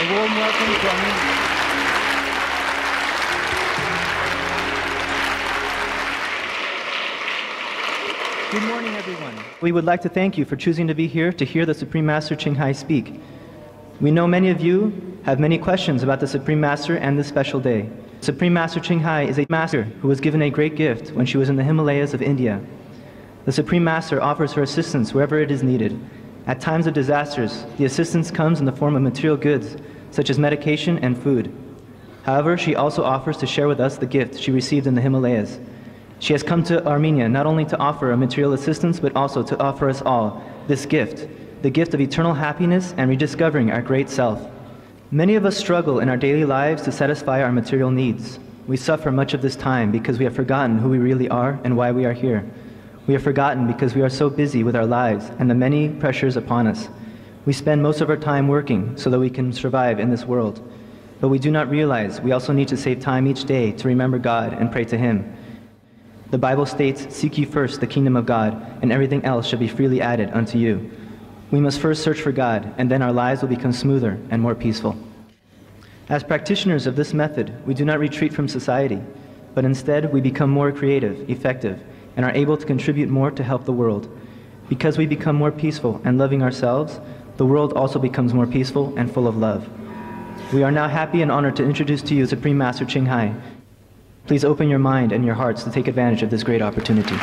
A warm welcome to Armenia. Good morning, everyone. We would like to thank you for choosing to be here to hear the Supreme Master Ching Hai speak. We know many of you have many questions about the Supreme Master and this special day. Supreme Master Ching Hai is a master who was given a great gift when she was in the Himalayas of India. The Supreme Master offers her assistance wherever it is needed. At times of disasters, the assistance comes in the form of material goods, such as medication and food. However, she also offers to share with us the gift she received in the Himalayas. She has come to Armenia not only to offer a material assistance, but also to offer us all this gift, the gift of eternal happiness and rediscovering our great self. Many of us struggle in our daily lives to satisfy our material needs. We suffer much of this time because we have forgotten who we really are and why we are here. We have forgotten because we are so busy with our lives and the many pressures upon us. We spend most of our time working so that we can survive in this world. But we do not realize we also need to save time each day to remember God and pray to Him. The Bible states, "Seek ye first the kingdom of God, and everything else shall be freely added unto you." We must first search for God, and then our lives will become smoother and more peaceful. As practitioners of this method, we do not retreat from society, but instead we become more creative, effective, and are able to contribute more to help the world. Because we become more peaceful and loving ourselves, the world also becomes more peaceful and full of love. We are now happy and honored to introduce to you Supreme Master Ching Hai. Please open your mind and your hearts to take advantage of this great opportunity.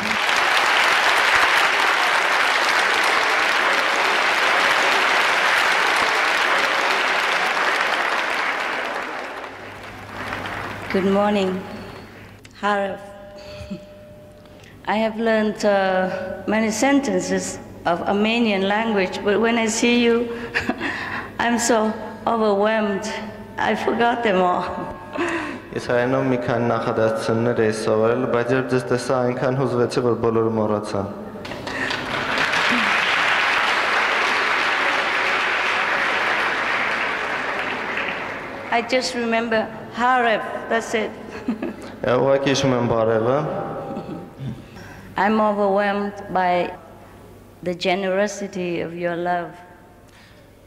Good morning, Harif. I have learned many sentences of Armenian language, but when I see you, I'm so overwhelmed. I forgot them all. Ես հայերենով մի քանի նախադասություններ էի սովորել, բայց երբ ձեզ տեսա, այնքան հուզվեցի, որ բոլորը մոռացա։ I just remember Harif, that's it. Ուղղակի հիշում եմ բարևը։ I'm overwhelmed by the generosity of your love.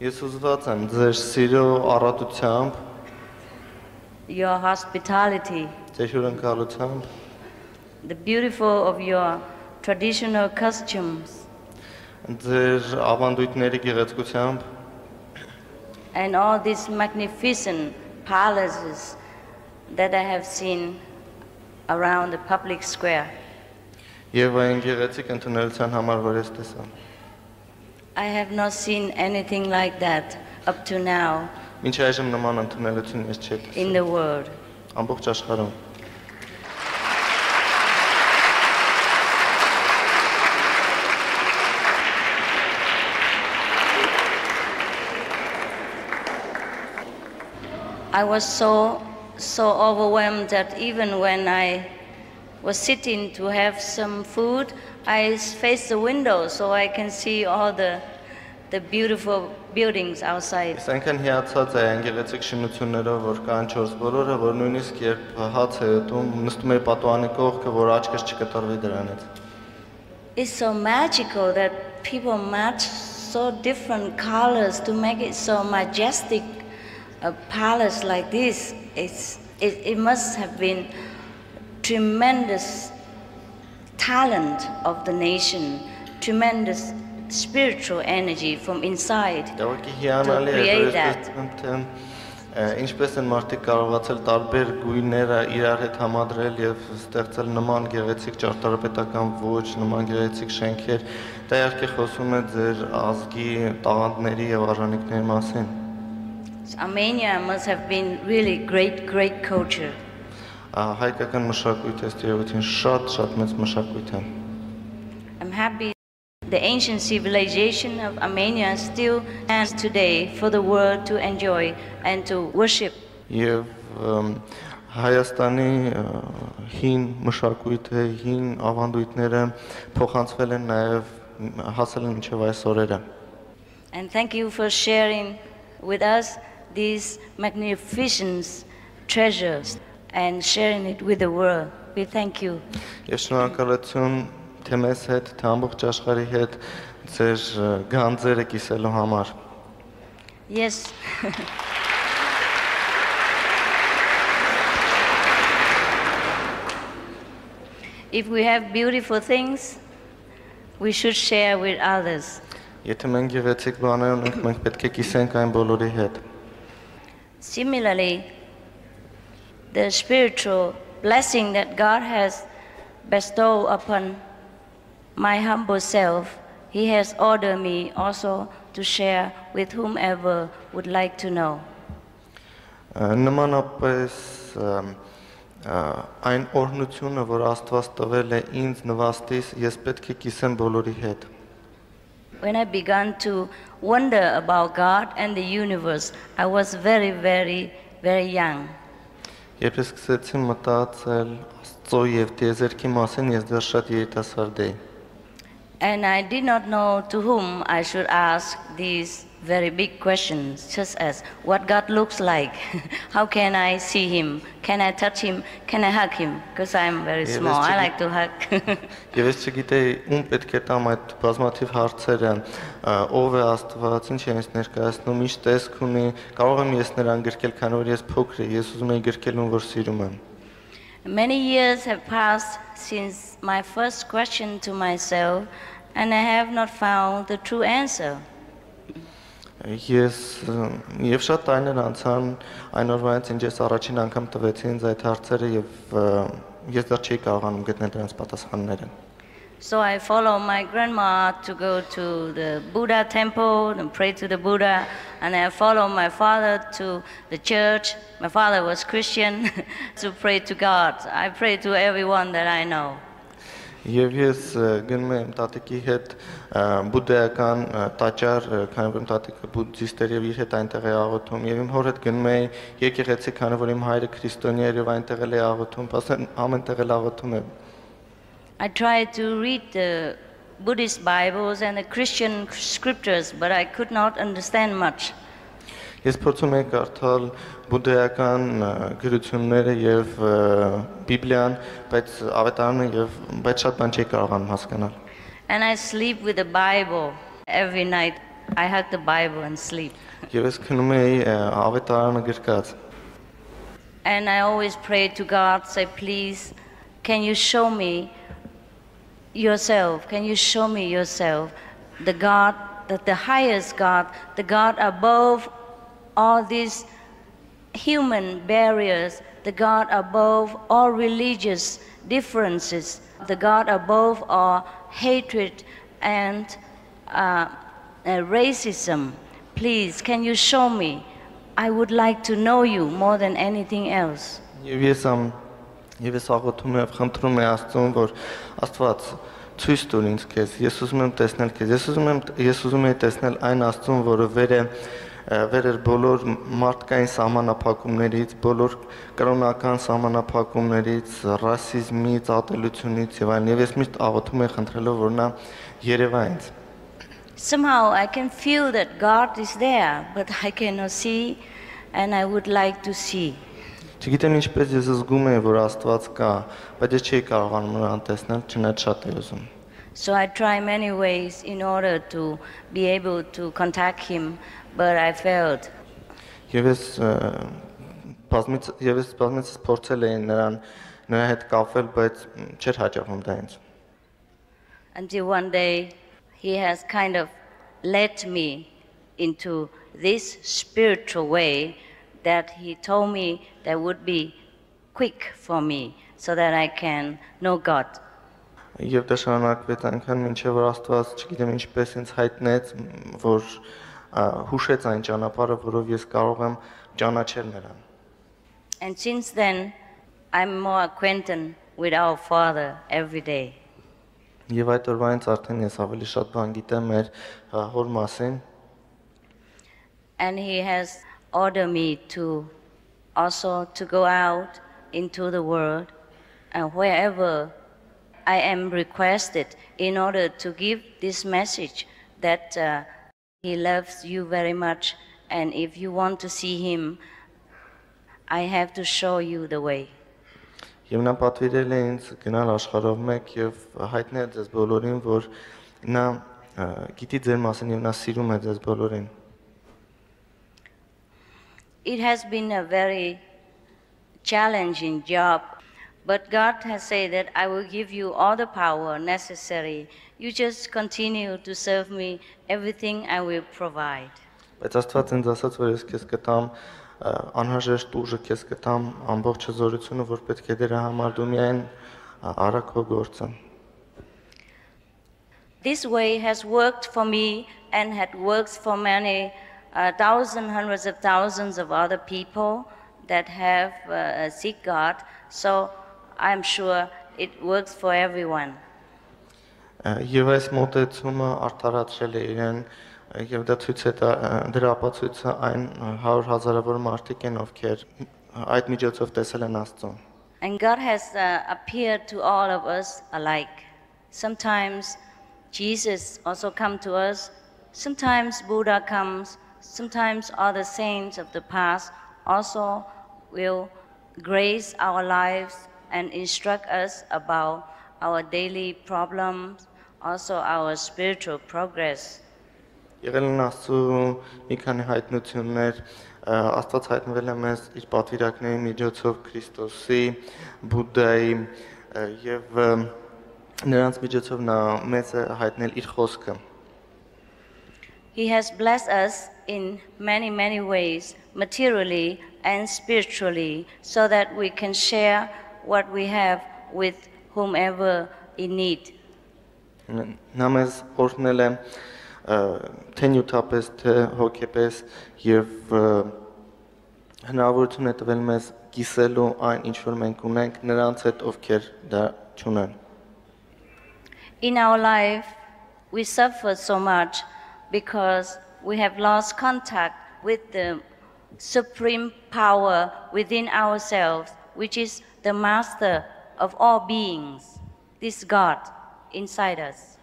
Ես հուզված եմ ձեր սիրո առատությամբ, your hospitality, ձեր հյուրընկալությամբ, the beautiful of your traditional costumes, ձեր ավանդույթների գեղեցկությամբ, and all these magnificent palaces that I have seen around the public square. Եվ այն գեղեցիկ ընդունելության համար, որ ես տեսա։ I have not seen anything like that up to now Մինչ այժմ նման ընդունելություն ես չէի տեսել։ in the world. Ամբողջ աշխարհում։ I was so overwhelmed that even when I was sitting to have some food, I faced the window so I can see all the beautiful buildings outside. Ես այնքան հիացած եմ գեղեցիկ շինություններով, որ կան 4 բոլորը, որ նույնիսկ երբ հաց է ուտում, նստում եմ պատուհանի կողքը, որ աչքս չկտրվի դրանից։ It's so magical that people match so different colors to make it so majestic. A palace like this, it must have been tremendous talent of the nation, tremendous spiritual energy from inside to create that. Ինչպես են մարդիկ կարողացել տարբեր գույները իրար հետ համադրել եւ ստեղծել նման գեղեցիկ ճարտարապետական ոճ, նման գեղեցիկ շենքեր, դա իհարկե խոսում է ձեր ազգի տաղանդների եւ արժանինքների մասին։ Armenia must have been really great culture. Հայկական մշակույթը ստերեոտին շատ մեծ մշակույթ է։ I'm happy the ancient civilization of Armenia still stands today for the world to enjoy and to worship. Եվ Հայաստանի հին մշակույթը, հին ավանդույթները փոխանցվել են նաև հասել են մինչև այս օրերը։ And thank you for sharing with us these magnificent treasures and sharing it with the world. We thank you. Ես շնորհակալություն թե մեզ հետ, թե ամբողջ աշխարհի հետ ձեր գանձերը կիսելու համար։ Yes. If we have beautiful things, we should share with others. Եթե մենք գեղեցիկ բաներ ունենք, մենք պետք է կիսենք այն բոլորի հետ։ Similarly, the spiritual blessing that God has bestowed upon my humble self, He has ordered me also to share with whomever would like to know. Նմանապես այն օրհնությունը, որ Աստված տվել է ինձ նվաստից, ես պետք է կիսեմ բոլորի հետ։ When I began to wonder about God and the universe, I was very, very, very young. Երբ ես սկսեցի մտածել Աստծո եւ տիեզերքի մասին, ես դեռ շատ երիտասարդ էի։ And I did not know to whom I should ask these very big questions, just as what God looks like. How can I see Him? Can I touch Him? Can I hug Him? Because I'm very small, I like to hug. Եվ ես չգիտեի ում պետք է տամ այդ բազմաթիվ հարցերը, ով է Աստված, ինչ է ինձ ներկայացնում, ինչ տեսք ունի, կարող եմ ես նրան գրկել, քանի որ ես փոքր եմ, ես ուզում եի գրկել ում որ սիրում եմ։ Many years have passed since my first question to myself, and I have not found the true answer. Ես եւ շատ տարիներ անցան այն օրվանից ինչ ես առաջին անգամ տվեցի ինձ այդ հարցերը եւ ես դեռ չի կարողանում գտնել դրանց պատասխանները։ So I follow my grandma to go to the Buddha temple and pray to the Buddha, and I follow my father to the church. My father was Christian to pray to God. I pray to everyone that I know. Եվ ես գնում եմ տատիկի հետ բուդդայական տաճար, քանի որ իմ տատիկը բուդդիստեր եւ իր հետ այնտեղ է աղոթում, եւ իմ հոր հետ գնում էի եկեղեցի, քանի որ իմ հայրը քրիստոնյա էր եւ այնտեղ էլ է աղոթում, ասեն ամենտեղ էլ աղոթում եմ։ I tried to read the Buddhist Bibles and the Christian scriptures, but I could not understand much. Ես փորձում եմ կարդալ բուդդայական գրությունները եւ Բիբլիան, բայց ավետարանը եւ բայց շատ բան չի կարողանում հասկանալ։ And I sleep with the Bible every night. I hug the Bible and sleep. Եվ ես քնում էի ավետարանը գրկած։ And I always pray to God, say, please, can you show me yourself? Can you show me yourself? The God, the highest God, the God above all these human barriers, the God above all religious differences, the God above all hatred and racism. Please, can you show me? I would like to know you more than anything else. Եվ ես աղոթում եմ, խնդրում եմ Աստծուն, որ Աստված ցույց տուր ինձ քեզ։ Ես ուզում եմ տեսնել քեզ։ Ես ուզում եմ տեսնել այն Աստծուն, որը վեր էր բոլոր մարդկային սահմանափակումներից, բոլոր կրոնական սահմանափակումներից, ռասիզմից, ատելությունից եւ այլն։ Եվ ես միշտ աղոթում եմ, խնդրելով, որ նա երևա ինձ։ Somehow I can feel that God is there, but I cannot see, and I would like to see. Չգիտեմ ինչպես ես զգում եմ, որ Աստված կա, բայց ես չի կարողանում նրան տեսնել, չնայած շատ եմ ուզում։ So I try many ways in order to be able to contact him, but I failed. Եվ ես բազմից փորձել էի նրա հետ կապվել, բայց չէր հաջողվում դա ինձ։ Until one day he has kind of led me into this spiritual way that he told me that would be quick for me so that I can know God. Եվ դա շարունակվեց այնքան մինչև որ Աստված չգիտեմ ինչպես ինձ հայտնեց, որ հուշեց այն ճանապարհը, որով ես կարող եմ ճանաչել նրան։ And since then I'm more acquainted with our Father every day. Եվ այդ օրվանից արդեն ես ավելի շատ բան գիտեմ մեր հոր մասին։ And he has ordered me to also to go out into the world and wherever I am requested in order to give this message that he loves you very much, and if you want to see him, I have to show you the way. Եվ նա պատվիրել է ինձ գնալ աշխարհով մեկ եւ հայտնել ձեզ բոլորին, որ նա գիտի ձեր մասին եւ նա սիրում է ձեզ բոլորին։ It has been a very challenging job But God has said that I will give you all the power necessary. You just continue to serve me. Everything I will provide. Բայց Աստված ինձ ասաց, որ ես քեզ կտամ անհրաժեշտ ուժը, քեզ կտամ ամբողջ զորությունը, որ պետք է դրա համար դու միայն արա քո գործը։ This way has worked for me and had worked for many thousands, hundreds of thousands of other people that have seek God. So I'm sure it works for everyone. Եվ այս մոտեցումը արդարացրել է իրեն եւ դա ցույց է դրա ապացույցը այն 100,000-ավոր մարդիկ են, ովքեր այդ միջոցով տեսել են Աստծուն։ And God has appeared to all of us alike. Sometimes Jesus also come to us. Sometimes Buddha comes. Sometimes other saints of the past also will grace our lives and instruct us about our daily problems, also our spiritual progress. Եղել են Աստծու մի քանի հայտնություններ, Աստված հայտնվել է մեզ իր պատվիրակների միջոցով Քրիստոսի, Բուդդայի եւ նրանց միջոցով նա մեզ է հայտնել իր խոսքը։ He has blessed us in many, many ways, materially and spiritually, so that we can share what we have with whomever in need. Նա մեզ օրհնել է թե նյութապես, թե հոգեպես եւ հնարավորություն է տվել մեզ կիսելու այն, ինչ որ մենք ունենք, նրանց հետ, ովքեր դա չունեն։ In our life, we suffer so much because we have lost contact with the supreme power within ourselves, which is the master of all beings, this God inside us.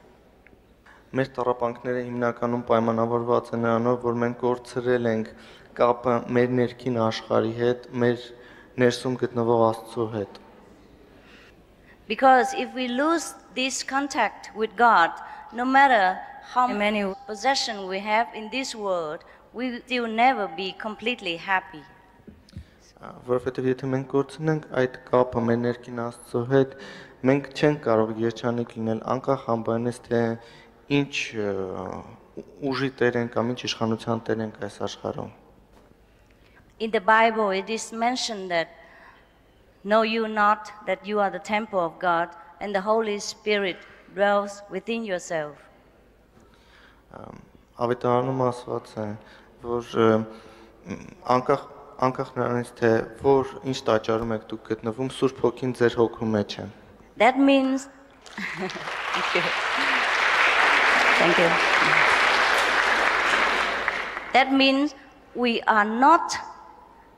Մեր տառապանքները հիմնականում պայմանավորված են նրանով, որ մենք կորցրել ենք կապը մեր ներքին աշխարհի հետ, մեր ներսում գտնվող Աստծո հետ։ Because if we lose this contact with God, no matter how many possessions we have in this world, we will never be completely happy. Որովհետև եթե մենք կորցնենք այդ կապը մեր ներքին Աստծո հետ, մենք չենք կարող երջանիկ լինել անկախ ամբայնից թե ինչ ուժի տեր ենք կամ ինչ իշխանության տեր ենք այս աշխարհում։ In the Bible it is mentioned that know you not that you are the temple of God and the Holy Spirit dwells within yourself. Ավետարանում ասված է, որ անկախ նրանից թե որ ինչ տաճարում եք դուք գտնվում, Սուրբ Հոգին ձեր հոգու մեջ է։ That means Thank you. Thank you. That means we are not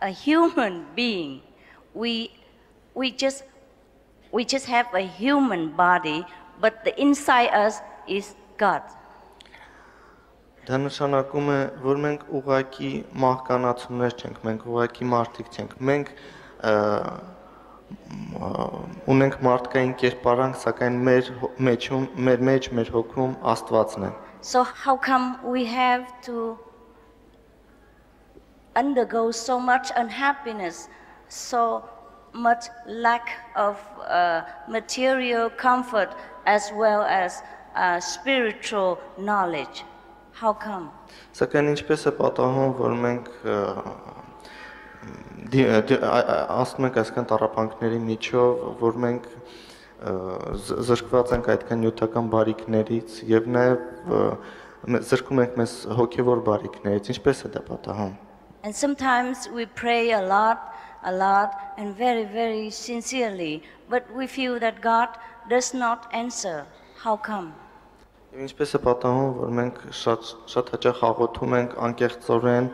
a human being. We just have a human body, but the inside us is God. Դա նշանակում է, որ մենք ուղղակի մահկանացուներ չենք, մենք ուղղակի մարդիկ չենք։ Մենք ունենք մարդկային կերպարանք, սակայն մեր մեջ, մեր հոգում Աստվածն է։ So how come we have to undergo so much unhappiness, so much lack of material comfort as well as spiritual knowledge? How come? Սակայն ինչպես է պատահում, որ մենք ասում ենք այսքան տառապանքների միջով, որ մենք զրկված ենք այդքան նյութական բարիքներից եւ նաեւ զրկում ենք մեզ հոգեվոր բարիքներից, ինչպես է դա պատահում։ And sometimes we pray a lot and very, very sincerely, but we feel that God does not answer. How come? Եվ ինչպես է պատահում, որ մենք շատ հաճախ աղոթում ենք անկեղծորեն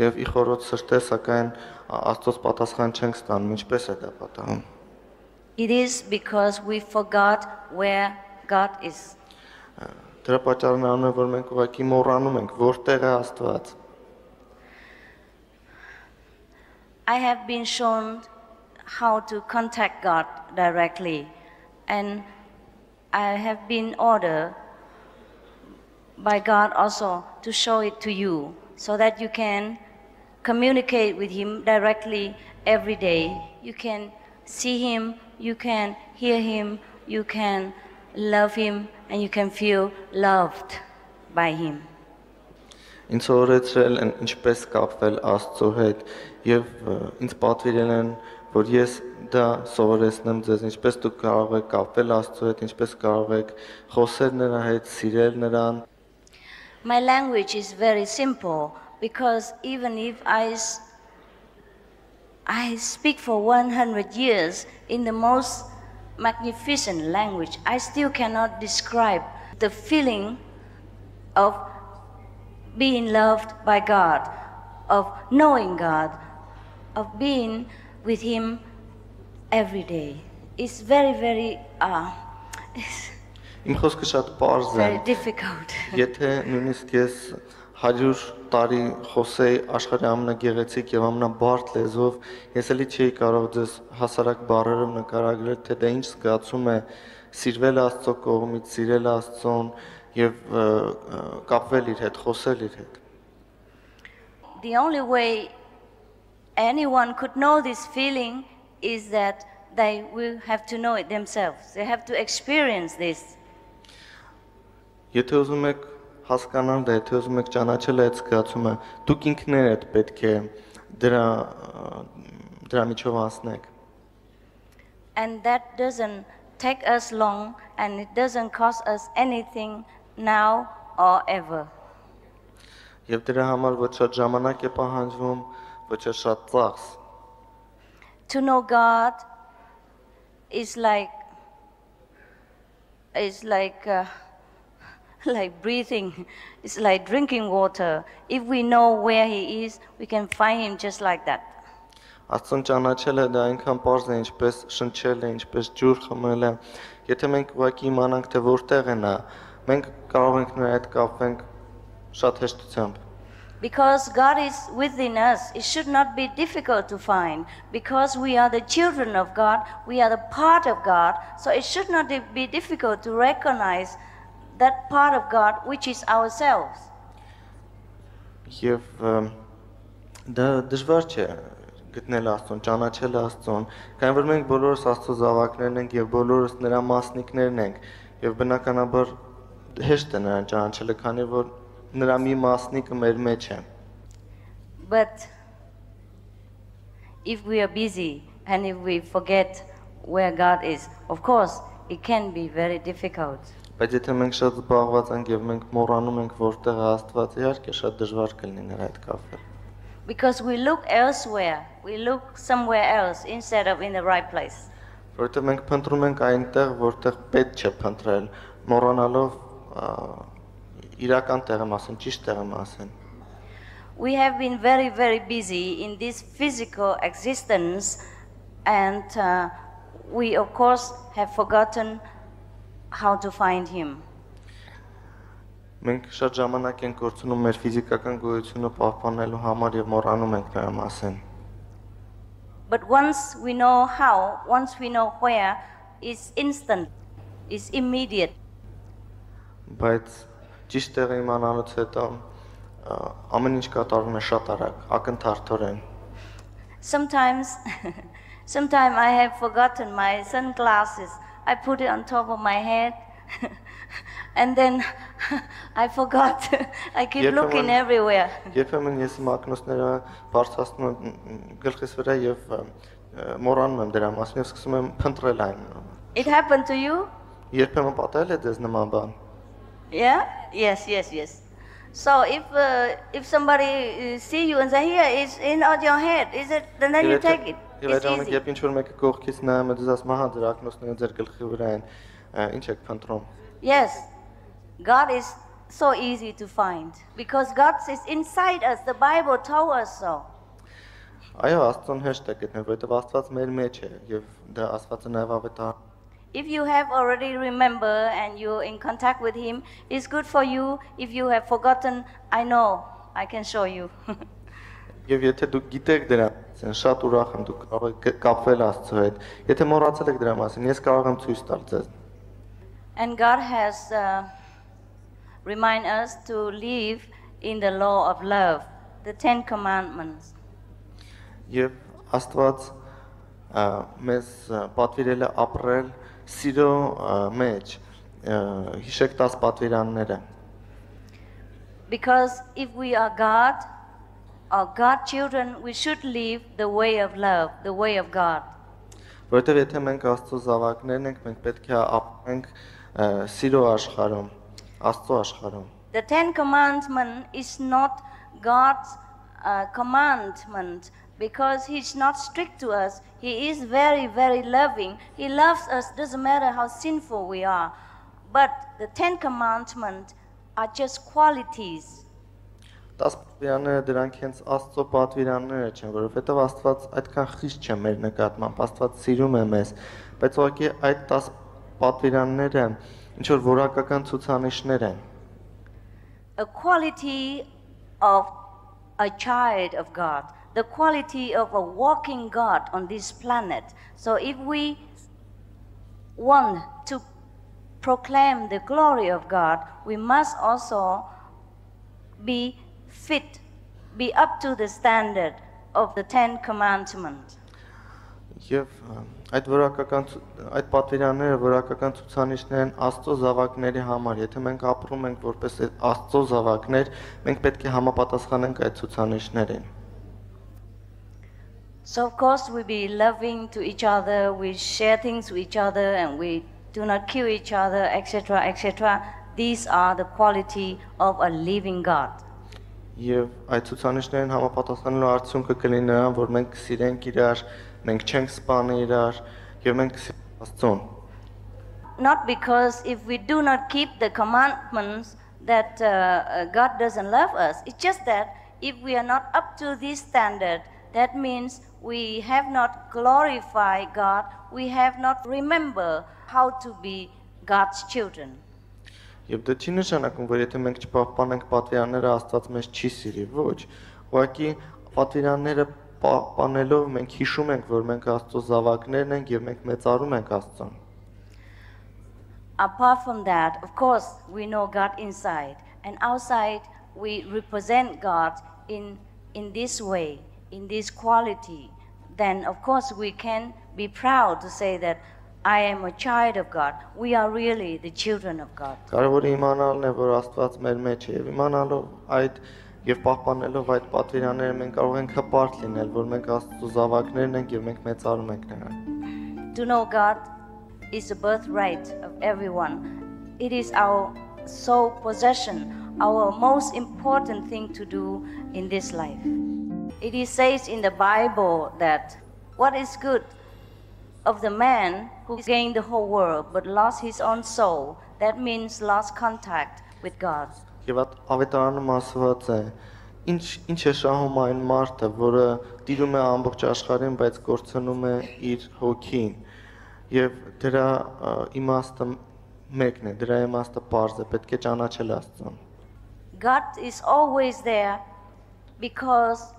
եւ ի խորոց սրտե, սակայն Աստծոց պատասխան չենք ստանում, ինչպես է դա պատահում։ It is because we forgot where God is. Դրա պատճառն այն է, որ մենք ուղղակի մոռանում ենք, որտեղ է Աստված։ I have been shown how to contact God directly, and I have been ordered by God also to show it to you so that you can communicate with Him directly every day. You can see Him you can hear him, you can love him, and you can feel loved by him. Ինձ օրեցրել են ինչպես կապվել Աստծո հետ եւ ինձ պատվիրել են որ ես դա սովորեցնեմ ձեզ ինչպես դուք կարող եք կապվել Աստծո հետ ինչպես կարող եք խոսել նրա հետ սիրել նրան. My language is very simple because even if I speak for 100 years in the most magnificent language, I still cannot describe the feeling of being loved by God, of knowing God, of being with Him every day. It's very Իմ խոսքը շատ պարզ է. very difficult. Եթե նույնիսկ ես 100 տարի խոսեի աշխարհի ամենագեղեցիկ եւ ամենաբարդ լեզվով, ես էլի չէի կարող ձեզ հասարակ բառերով նկարագրել, թե դա ինչ զգացում է սիրվել Աստծո կողմից, սիրել Աստծուն եւ կապվել իր հետ, խոսել իր հետ. The only way anyone could know this feeling is that they will have to know it themselves. They have to experience this. Եթե ուզում եք հասկանալ դա, եթե ուզում եք ճանաչել այդ զգացումը, դուք ինքներդ պետք է դրա միջով անցնեք. And that doesn't take us long and it doesn't cost us anything now or ever. Եվ դրա համար ոչ շատ ժամանակ է պահանջվում, ոչ շատ ծախս. To know God is like like breathing. It's like drinking water. If we know where He is, we can find Him just like that. Աստծուն ճանաչելը դա այնքան պարզ է, ինչպես շնչելը, ինչպես ջուր խմելը. Եթե մենք ուղղակի իմանանք, թե որտեղ է նա, մենք կարող ենք նրա հետ կապենք շատ հեշտությամբ. Because God is within us, it should not be difficult to find. Because we are the children of God, we are the part of God, so it should not be difficult to recognize that part of God which is ourselves. Եվ դա դժվար չէ գտնել Աստծուն, ճանաչել Աստծուն, քանի որ մենք բոլորս Աստծո զավակներն ենք եւ բոլորս նրա մասնիկներն ենք եւ բնականաբար հեշտ է նրան ճանաչելը, քանի որ նրա մի մասնիկը մեր մեջ է. But if we are busy and if we forget where God is, of course, it can be very difficult. Բայց եթե մենք շատ զբաղված ենք եւ մենք մոռանում ենք որտեղ է Աստված, իհարկե շատ դժվար կլինի նրա հետ կապվել. Because we look elsewhere, we look somewhere else instead of in the right place. Որովհետեւ մենք փնտրում ենք այնտեղ, որտեղ պետք չէ փնտրել, մոռանալով իրական տեղը մասն, ճիշտ տեղը մասն. We have been very busy in this physical existence and we of course have forgotten how to find Him. Մենք շատ ժամանակ ենք կորցնում մեր ֆիզիկական գոյությունը պահպանելու համար եւ մոռանում ենք նրա մասին. But once we know how, once we know where, it's instant, it's immediate. Բայց ճիշտ տեղը իմանալուց հետո ամեն ինչ կատարվում է շատ արագ, ակնթարթորեն. Sometimes I have forgotten my sunglasses. I put it on top of my head and then I forgot. I keep looking everywhere. Երբեմն ես իմ ակնոցները բարձրացնում եմ գլխիս վրա եւ մոռանում եմ դրա մասին եւ սկսում եմ փնտրել այն. It happened to you? Երբեմն պատահել է դες նման բան. Yeah? Yes. So if somebody see you and say, here, it's in on your head, is it? Then you take it. It's easy. Երբ ինչ որ մեկը կողքից նայում է, դες ասում ահա դրա ակնոցները ձեր գլխի վրա են, ինչ եք փնտրում. Yes. God is so easy to find because God is inside us. The Bible told us so. Այո, Աստծուն հեշտ է գտնել, որովհետև Աստված մեր մեջ է եւ դա Աստվածը նաեւ ավետար. If you have already remember and you're in contact with Him, it's good for you. If you have forgotten, I know, I can show you. Եվ եթե դուք գիտեք դրա, ասեն շատ ուրախ եմ դուք կարող եք կապվել Աստծո հետ։ Եթե մոռացել եք դրա մասին, ես կարող եմ ցույց տալ ձեզ։ And God has remind us to live in the law of love, the 10 commandments. Եվ Աստված մեզ պատվիրել է ապրել սիրո մեջ։ Հիշեք 10 պատվիրանները։ Because if we are God, or God children, we should live the way of love, the way of God. Որովհետև եթե մենք Աստծո զավակներն ենք, մենք պետք է ապրենք սիրո աշխարհում, Աստծո աշխարհում։ The Ten Commandments is not God's commandment because He's not strict to us. He is very, very loving. He loves us, doesn't matter how sinful we are. But the Ten Commandments are just qualities. 10 պատվիրանները դրանք հենց Աստծո պատվիրանները չեն, որովհետև Աստված այդքան խիստ չէ մեր նկատմամբ, Աստված սիրում է մեզ, բայց ուղղակի այդ 10 պատվիրանները ինչ որ որակական ցուցանիշներ են։ A quality of a child of God, the quality of a walking God on this planet. So if we want to proclaim the glory of God, we must also be fit, be up to the standard of the Ten Commandments. Եվ այդ պատվիրանները որակական ցուցանիշներ են Աստծո զավակների համար։ Եթե մենք ապրում ենք որպես Աստծո զավակներ, մենք պետք է համապատասխանենք այդ ցուցանիշներին։ So of course we be loving to each other, we share things with each other, and we do not kill each other, etc., etc. These are the quality of a living God. Եվ այդ ցուցանիշներին համապատասխանելու արդյունքը կլինի նրան, որ մենք սիրենք իրար, մենք չենք սպանի իրար, եւ մենք սիրենք Աստծուն։ Not because if we do not keep the commandments that God doesn't love us. It's just that if we are not up to this standard, that means we have not glorified God, we have not remembered how to be God's children. Եվ դա չի նշանակում, որ եթե մենք չպահպանենք պատվիրանները, Աստված մեզ չի սիրի, ոչ։ Ուղղակի պատվիրանները պահպանելով մենք հիշում ենք, որ մենք Աստծո զավակներն ենք եւ մենք մեծարում ենք Աստծուն։ Apart from that, of course, we know God inside, and outside we represent God in this way, in this quality. Then, of course, we can be proud to say that I am a child of God. We are really the children of God. Կարևորը իմանալն է, որ Աստված մեր մեջ է, եւ իմանալով այդ եւ պահպանելով այդ պատվիրանները մենք կարող ենք հպարտ լինել, որ մենք Աստծո զավակներն ենք եւ մենք մեծարում ենք նրան։ To know God is the birthright of everyone. It is our sole possession, our most important thing to do in this life. It is says in the Bible that what is good of the man who gained the whole world but lost his own soul, that means lost contact with God. Եվ ավետարանում ասված է, ինչ է շահում այն մարդը, որը տիրում է ամբողջ աշխարհին, բայց կորցնում է իր հոգին։ Եվ դրա իմաստը մեկն է, դրա իմաստը պարզ է, պետք է ճանաչել Աստծուն։ God is always there because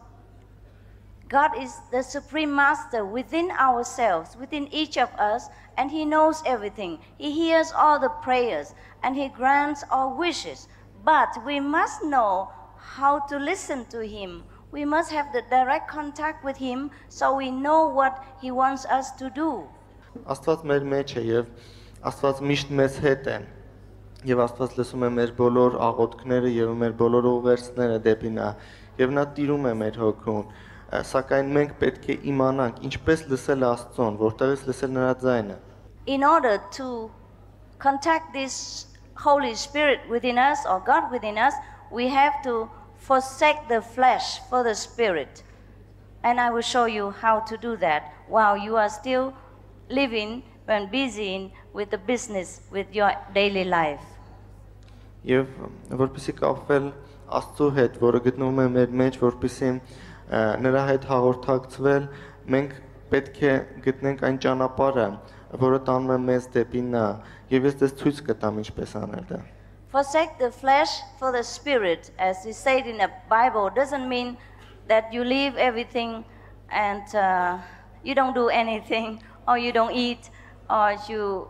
God is the supreme master within ourselves, within each of us, and He knows everything. He hears all the prayers and He grants our wishes. But we must know how to listen to Him. We must have the direct contact with Him so we know what He wants us to do. Աստված մեր մեջ է եւ Աստված միշտ մեզ հետ է։ Եվ Աստված լսում է մեր բոլոր աղոթքները եւ մեր բոլոր ուղերձները դեպի նա, եւ նա տիրում է մեր հոգուն։ Սակայն մենք պետք է իմանանք ինչպես լսել Աստծուն, որտեղից լսել նրա ձայնը։ In order to contact this Holy Spirit within us or God within us, we have to forsake the flesh for the Spirit. And I will show you how to do that while you are still living and busy with the business, with your daily life. Եվ որպեսզի կապվել Աստծո հետ, որը գտնվում է մեր մեջ, որպեսզի նրա հետ հաղորդակցվել, մենք պետք է գտնենք այն ճանապարհը, որը տանում է մեզ դեպի նա, եւ ես դες ցույց կտամ ինչպես անել դա։ Forsake the flesh for the spirit, as is said in the Bible, doesn't mean that you leave everything and you don't do anything, or you don't eat, or you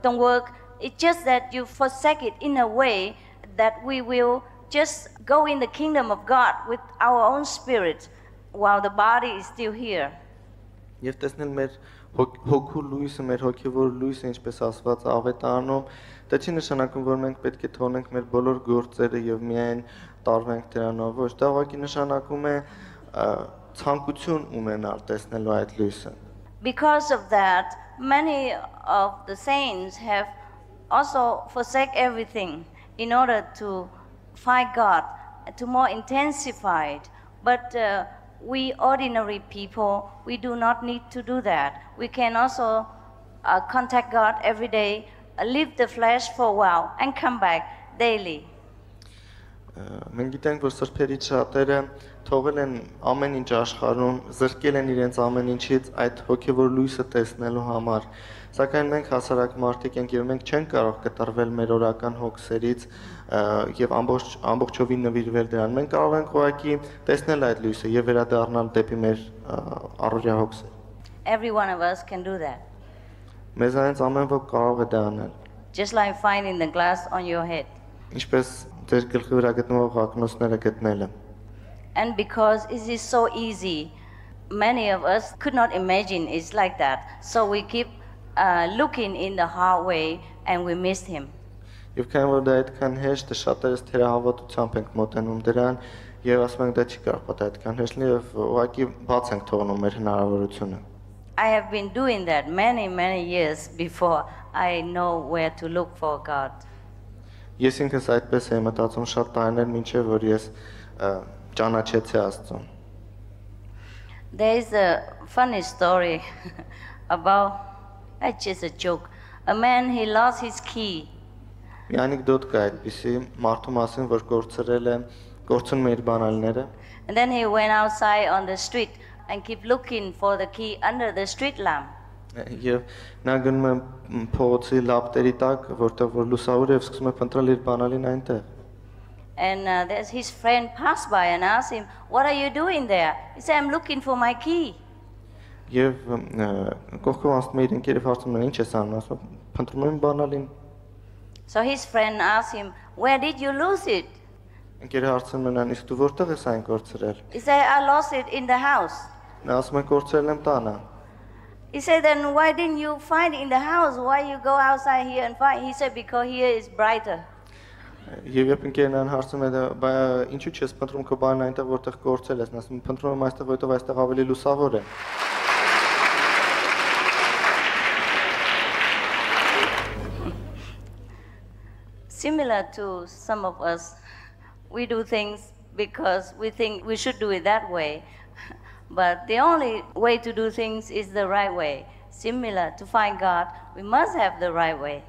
don't work. It's just that you forsake it in a way that we will just go in the kingdom of God with our own spirit while the body is still here. Եվ տեսնել մեր հոգու լույսը, մեր հոգևոր լույսը, ինչպես ասված ավետարանում, դա չի նշանակում, որ մենք պետք է թողնենք մեր բոլոր գործերը եւ միայն տարվենք դրանով, ոչ, դա ուղղակի նշանակում է ցանկություն ունենալ տեսնելու այդ լույսը։ Because of that, many of the saints have also forsake everything in order to find God, to more intensify it. But we ordinary people, we do not need to do that. We can also contact God every day, leave the flesh for a while, and come back daily. Մենք գիտենք, որ սրբերից շատերը թողել են ամեն ինչ աշխարհում, զրկել են իրենց ամեն ինչից այդ հոգևոր լույսը տեսնելու համար։ Սակայն մենք հասարակ մարդիկ ենք եւ մենք չենք կարող կտրվել մեր օրական հոգսերից եւ ամբողջովին նվիրվել դրան։ Մենք կարող ենք ուղղակի տեսնել այդ լույսը եւ վերադառնալ դեպի մեր առօրյա հոգսերը։ Every one of us can do that. Մեզանից ամեն ոք կարող է դա անել։ Just like finding the glass on your head. Ինչպես ձեր գլխի վրա գտնվող ակնոցները գտնելը։ And because it is so easy, many of us could not imagine it's like that. So we keep looking in the hard way and we missed him. Եվ քանի որ դա այդքան հեշտ է, շատերս թերահավատությամբ ենք մոտենում դրան եւ ասում ենք դա չի կարող պատահել այդքան հեշտ եւ ուղղակի բաց ենք թողնում մեր հնարավորությունը։ I have been doing that many years before I know where to look for God. Ես ինքս այդպես եմ մտածում շատ տարիներ մինչև որ ես ճանաչեցի Աստծուն։ There is a funny story about, it's just a joke. A man, he lost his key. Մի անեկդոտ կա այդպիսի մարդու մասին, որ կորցնում է իր բանալիները։ And then he went outside on the street and keep looking for the key under the street lamp. Եվ նա գնում է փողոցի լապտերի տակ, որտեղ որ լուսավոր է, սկսում է փնտրել իր բանալին այնտեղ։ And there's his friend passed by and asked him, "What are you doing there?" He said, "I'm looking for my key." Եվ կողքով անցնում է իր ընկերը հարցնում է, ինչ ես անում, ասում է, փնտրում եմ բանալին։ So his friend asked him, "Where did you lose it?" Ընկերը հարցնում է նրան, իսկ դու որտեղ ես այն կորցրել։ He said, "I lost it in the house." Նա ասում է, կորցրել եմ տանը։ He said, "Then why didn't you find it in the house? Why you go outside here and find?" He said, "Because here is brighter." Եվ երբ ընկերն այն հարցում է, բա ինչու՞ չես փնտրում քո բանն այնտեղ որտեղ կորցրել ես, նա ասում է, փնտրում եմ այստեղ, որտեղ այստեղ ավելի լուսավոր է։ Similar to some of us, we do things because we think we should do it that way. But the only way to do things is the right way. Similar to find God, we must have the right way.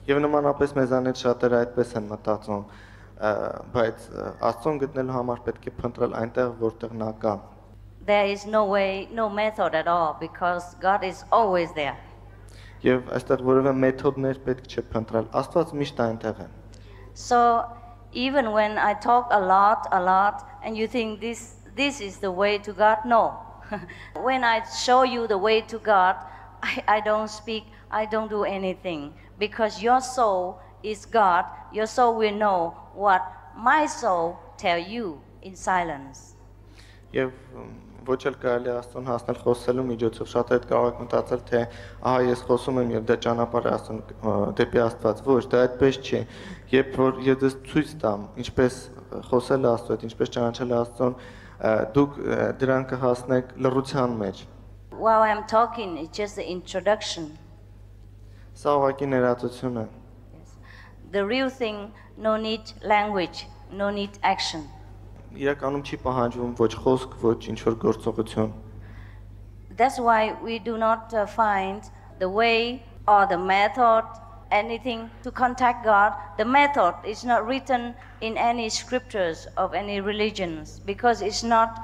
Եվ նմանապես մեզանից շատերը այդպես են մտածում, բայց Աստծուն գտնելու համար պետք է փնտրել այնտեղ, որտեղ նա կա։ There is no way, no method at all because God is always there. Եվ այստեղ որևէ մեթոդներ պետք չէ փնտրել, Աստված միշտ այնտեղ է։ So even when I talk a lot, and you think this is the way to God, no. When I show you the way to God, I don't speak, I don't do anything. Because your soul is God, your soul will know what my soul tell you in silence. Եվ ոչ էլ կարելի Աստծուն հասնել խոսելու միջոցով, շատ այդ կարող եք մտածել, թե ահա ես խոսում եմ եւ դա ճանապարհ է Աստծուն դեպի Աստված, ոչ, դա այդպես չի։ Երբ որ ես ցույց տամ, ինչպես խոսել Աստծո հետ, ինչպես ճանաչել Աստծուն, դուք դրան կհասնեք լռության մեջ։ While I'm talking, it's just the introduction. Սա ուղղակի ներածություն է։ The real thing, no need language, no need action. Իրականում չի պահանջվում ոչ խոսք, ոչ ինչ-որ գործողություն։ That's why we do not find the way or the method, anything to contact God. The method is not written in any scriptures of any religions because it's not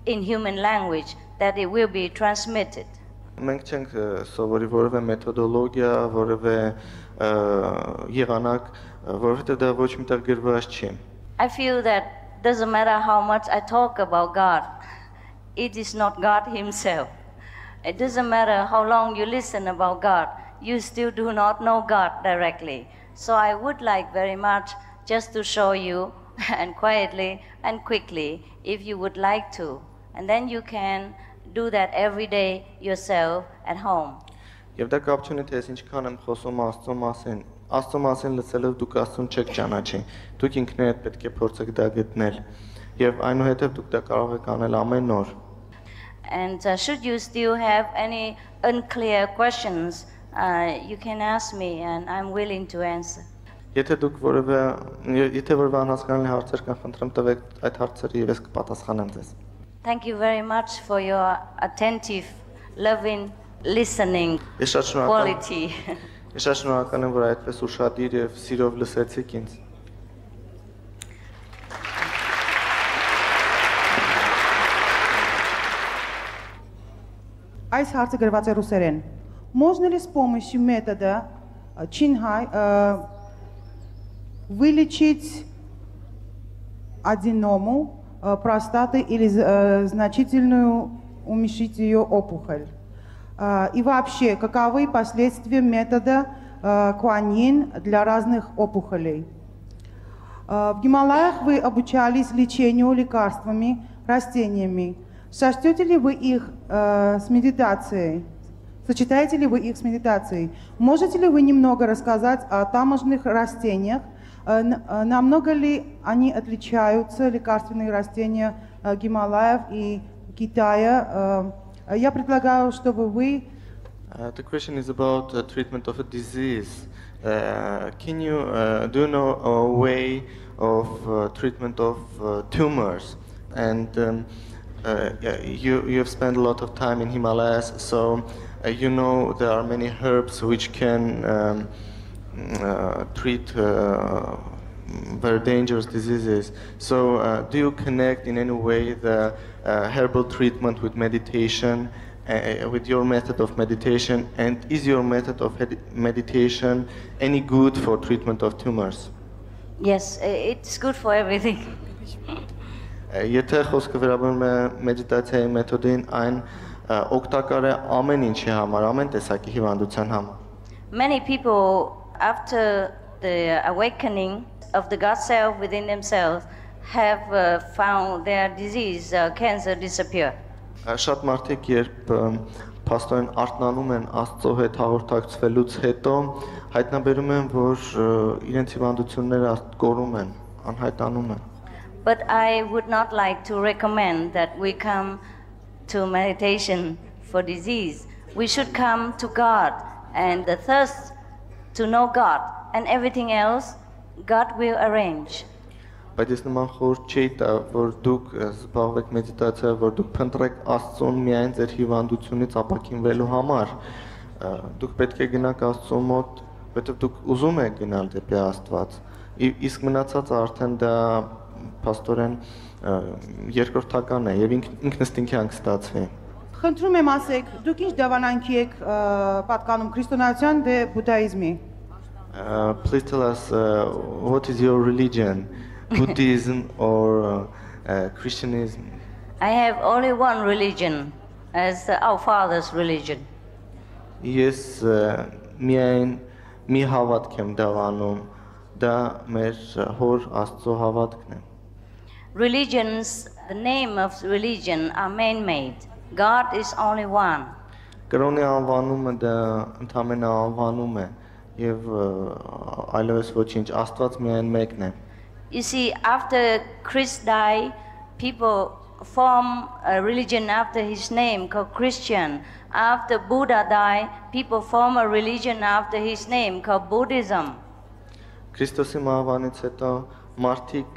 in human language that it will be transmitted. Մենք չենք սովորի որևէ մեթոդոլոգիա, որևէ եղանակ, որովհետև դա ոչ միտեղ գրված չի։ I feel that doesn't matter how much I talk about God, it is not God himself. It doesn't matter how long you listen about God, you still do not know God directly. So I would like very much just to show you and quietly and quickly if you would like to. And then you can do that every day yourself at home. Եվ դա կապ չունի թե ես ինչքան եմ խոսում Աստծո մասին։ Աստծո մասին լսելով դուք Աստծուն չեք ճանաչի։ Դուք ինքներդ պետք է փորձեք դա գտնել։ Եվ այնուհետև դուք դա կարող եք անել ամեն օր։ And should you still have any unclear questions, you can ask me and I'm willing to answer. Եթե դուք եթե որևէ անհասկանալի հարցեր կան, խնդրեմ տվեք այդ հարցերը եւ ես կպատասխանեմ ձեզ։ Thank you very much for your attentive, loving listening Ես շատ շնորհակալ quality. Ես շատ շնորհակալ եմ, որ այդպես ուշադիր եւ սիրով լսեցիք ինձ։ Այս հարցը գրված է ռուսերեն։ Можно ли с помощью метода Чинхай вылечить аденому простаты или значительную уменьшить ее опухоль? И вообще, каковы последствия метода Куаньин для разных опухолей? В Гималаях вы обучались лечению лекарствами, растениями. Сочтете ли вы их с медитацией? Сочетаете ли вы их с медитацией? Можете ли вы немного рассказать о тамошних растениях? Намного ли они отличаются, лекарственные растения Гималаев и Китая? Я предлагаю, чтобы вы... The question is about treatment of a disease. Do you know a way of treatment of tumors? And you have spent a lot of time in Himalayas, so you know there are many herbs which can treat very dangerous diseases. So do you connect in any way the herbal treatment with meditation, with your method of meditation, and is your method of meditation any good for treatment of tumors? Yes, it's good for everything. Եթե խոսքը վերաբերում է մեդիտացիայի մեթոդին, այն օգտակար է ամեն ինչի համար, ամեն տեսակի հիվանդության համար։ Many people, after the awakening of the God self within themselves, have found their disease, cancer, disappear. Շատ մարդիկ երբ փաստորեն արթնանում են Աստծո հետ հաղորդակցվելուց հետո, հայտնաբերում են, որ իրենց հիվանդությունները կորում են, անհայտանում են։ But I would not like to recommend that we come to meditation for disease. We should come to God and the thirst to know God, and everything else God will arrange. Բայց ես նման խորհուրդ չի տա, որ դուք զբաղվեք մեդիտացիայով, որ դուք փնտրեք Աստծուն միայն ձեր հիվանդությունից ապաքինվելու համար։ Դուք պետք է գնաք Աստծո մոտ, որովհետև դուք ուզում եք գնալ դեպի Աստված։ Իսկ մնացածը արդեն դա փաստորեն երկրորդական է եւ ինքնըստինքյան կստացվի։ Խնդրում եմ ասեք, դուք ինչ դավանանքի եք պատկանում քրիստոնեության դե բուդդայիզմի? Please tell us what is your religion, Buddhism or Christianism? I have only one religion, as our father's religion. Ես միայն մի հավատք եմ դավանում, դա մեր հոր Աստծո հավատքն է։ Religions, the name of religion are man-made. God is only one. Կրոնի անվանումը դա ընդհանրապես անվանում է եւ այլևս ոչինչ, Աստված միայն մեկն է։ You see, after Christ died, people form a religion after his name called Christian. After Buddha died, people form a religion after his name called Buddhism. Քրիստոսի մահվանից հետո մարդիկ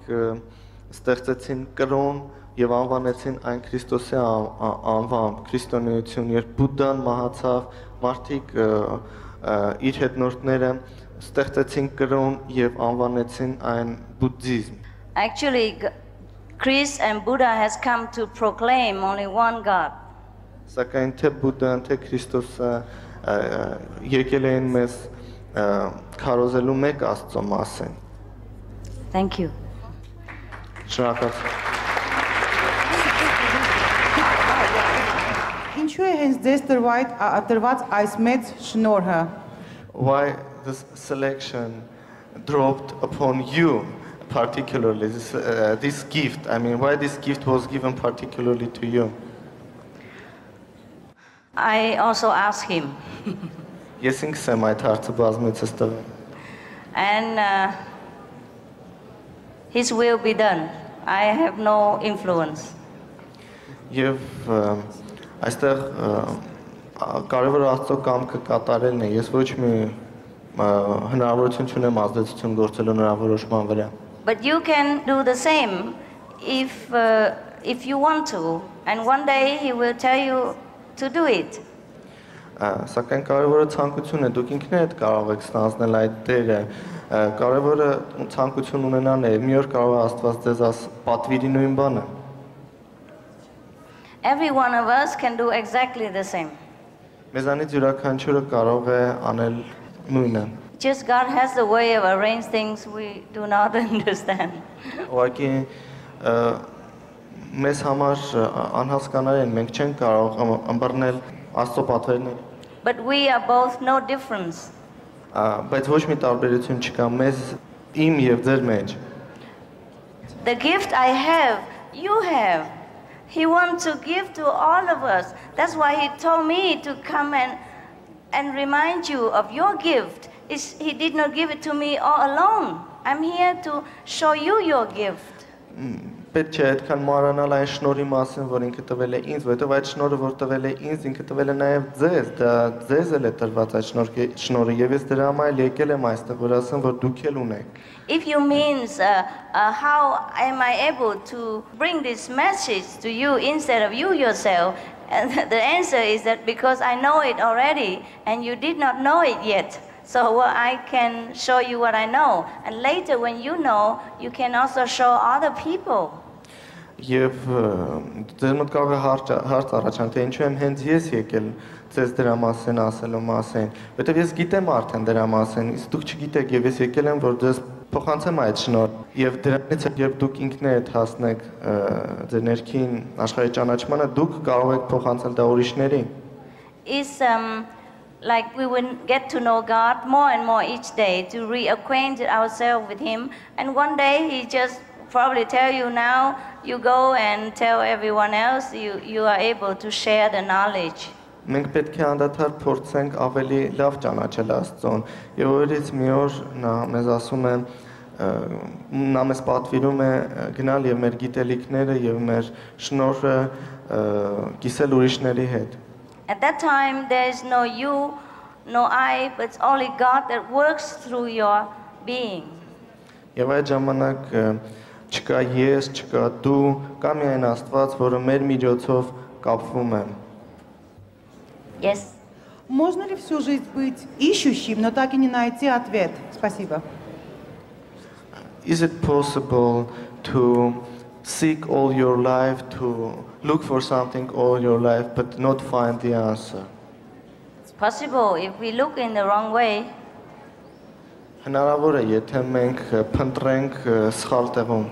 ստեղծեցին կրոն եւ անվանեցին այն Քրիստոսի անվամբ, քրիստոնեություն։ Երբ Բուդդան մահացավ, մարդիկ իր հետնորդները ստեղծեցին կրոն եւ անվանեցին այն բուդդիզմ։ Actually, Christ and Buddha has come to proclaim only one God. Սակայն թե Բուդդան, թե Քրիստոսը եկել են մեզ քարոզելու մեկ Աստծո մասին։ Thank you. Շնորհակալություն։ Ինչու է հենց ձեզ տրված այս մեծ շնորհը? Why this selection dropped upon you particularly, this gift? I mean, why this gift was given particularly to you? I also asked him. Ես ինքս եմ այդ հարցը բազմիցս տվել։ And his will be done. I have no influence. Եվ այստեղ կարևոր Աստծո կամքը կատարելն է։ Ես ոչ մի հնարավորություն չունեմ ազդեցություն գործելու նրա որոշման վրա։ But you can do the same if you want to, and one day he will tell you to do it. Սակայն կարևորը ցանկությունն է, դուք ինքներդ կարող եք ստանձնել այդ դերը։ Կարևորը ցանկություն ունենալն է, մի օր կարող է Աստված ձեզ պատվիրի նույն բանը։ Every one of us can do exactly the same. Մեզանից յուրաքանչյուրը կարող է անել նույնը։ Just God has the way of arrange things we do not understand. Ուղղակի մեզ համար անհասկանալի են, մենք չենք կարող ըմբռնել Աստծո պատվերները։ But we are both no difference. Բայց ոչ մի տարբերություն չկա մեզ իմ եւ ձեր մեջ։ The gift I have, you have. He wants to give to all of us. That's why he told me to come and remind you of your gift. He did not give it to me all alone. I'm here to show you your gift. Պետք է այդքան մարանալ այն շնորհի մասին, որ ինքը տվել է ինձ, որովհետև այդ շնորհը, որ տվել է ինձ, ինքը տվել է նաև ձեզ, դա ձեզ էլ է տրված այդ շնորհը, եւ ես դրա համար եկել եմ այստեղ, որ ասեմ, որ դուք էլ ունեք։ If you means how am I able to bring this message to you instead of you yourself, and the answer is that because I know it already and you did not know it yet. So I can show you what I know, and later when you know, you can also show other people. Եվ ձեր մոտ կարող է հարց առաջանալ, թե ինչու եմ հենց ես եկել ձեզ դրա մասին ասելու մասին, որովհետև ես գիտեմ արդեն դրա մասին, իսկ դուք չգիտեք, եւ ես եկել եմ, որ ձեզ փոխանցեմ այդ շնորհը, եւ դրանից երբ դուք ինքներդ հասնեք ձեր ներքին աշխարհի ճանաչմանը, դուք կարող եք փոխանցել դա ուրիշներին։ Is like we will get to know God more and more each day, to reacquaint ourselves with Him, and one day He just probably tell you now, you go and tell everyone else, you are able to share the knowledge. Մենք պետք է անդադար փորձենք ավելի լավ ճանաչել Աստծուն, եւ օրից մի օր նա մեզ ասում է, նա մեզ պատվիրում է գնալ եւ մեր գիտելիքները եւ մեր շնորհը կիսել ուրիշների հետ։ At that time, there is no you, no I, but it's only God that works through your being. Եվ այդ ժամանակ չկա ես, չկա դու, կա միայն Աստված, որը մեր միջոցով կապվում է։ Yes. Можно ли всю жизнь быть ищущим, но так и не найти ответ? Спасибо. Is it possible to seek all your life, to look for something all your life, but not find the answer? It's possible if we look in the wrong way. Հնարավոր է, եթե մենք փնտրենք սխալ տեղում։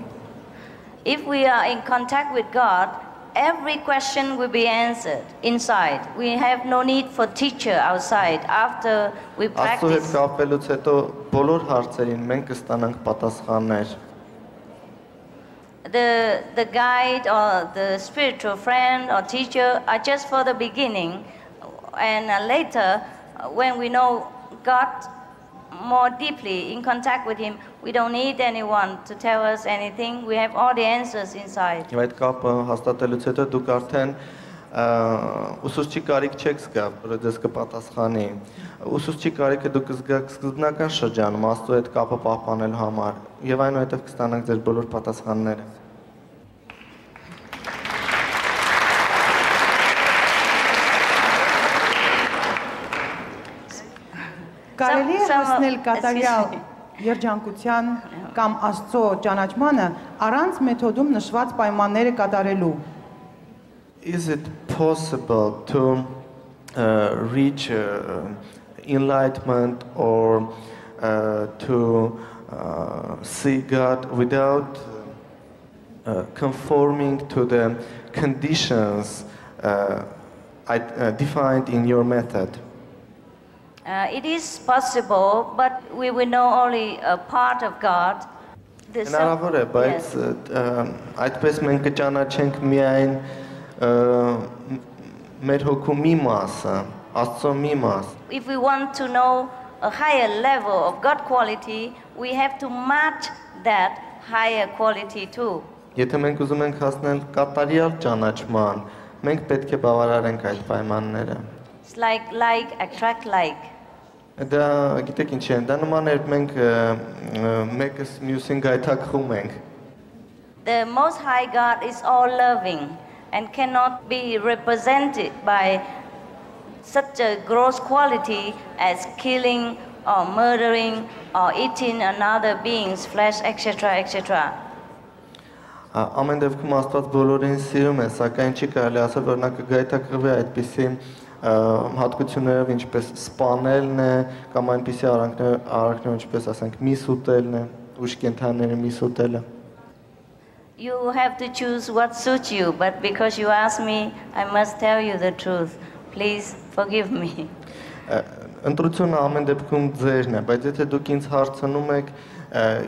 If we are in contact with God, every question will be answered inside. We have no need for teacher outside after we Աստծո հետ practice. կապելուց հետո բոլոր հարցերին մենք կստանանք պատասխաններ։ The guide or the spiritual friend or teacher are just for the beginning, and later when we know God more deeply in contact with Him, we don't need anyone to tell us anything. We have all the answers inside. Եվ այդ կապը հաստատելուց հետո դուք արդեն ուսուցչի կարիք չեք զգա, որը ձեզ կպատասխանի։ Ուսուցչի կարիքը դուք կզգաք սկզբնական շրջանում Աստծո հետ կապը պահպանելու համար, եւ այնուհետև կստանաք ձեր բոլոր պատասխանները։ Կարելի է հասնել կատարյալ երջանկության կամ Աստծո ճանաչմանը առանց մեթոդում նշված պայմանները կատարելու։ Is it possible to reach enlightenment or to see God without conforming to the conditions defined in your method? It is possible, but we will know only a part of God. Հնարավոր է, բայց այդպես մենք կճանաչենք միայն մեր հոգու մի մասը, Աստծո մի մաս։ If we want to know a higher level of God quality, we have to match that higher quality too. Եթե մենք ուզում ենք հասնել կատարյալ ճանաչման, մենք պետք է բավարարենք այդ պայմանները։ It's like attract like. Դա գիտեք ինչ է, դա նման է մենք մեկս մյուսին գայթակղում ենք։ The Most High God is all loving and cannot be represented by such a gross quality as killing or murdering or eating another being's flesh, etc., etc. Ամեն դեպքում Աստված բոլորին սիրում է, սակայն չի կարելի ասել, որ նա կգայթակղվի այդպիսի հատկություններով, ինչպես սպանելն է, կամ այնպիսի արարքներ, ինչպես ասենք, միս ուտելն է, ուժ կենդանիների միս ուտելը։ You have to choose what suits you, but because you asked me, I must tell you the truth. Please forgive me. Ընտրությունը ամեն դեպքում ձերն է, բայց եթե դուք ինձ հարցնում եք,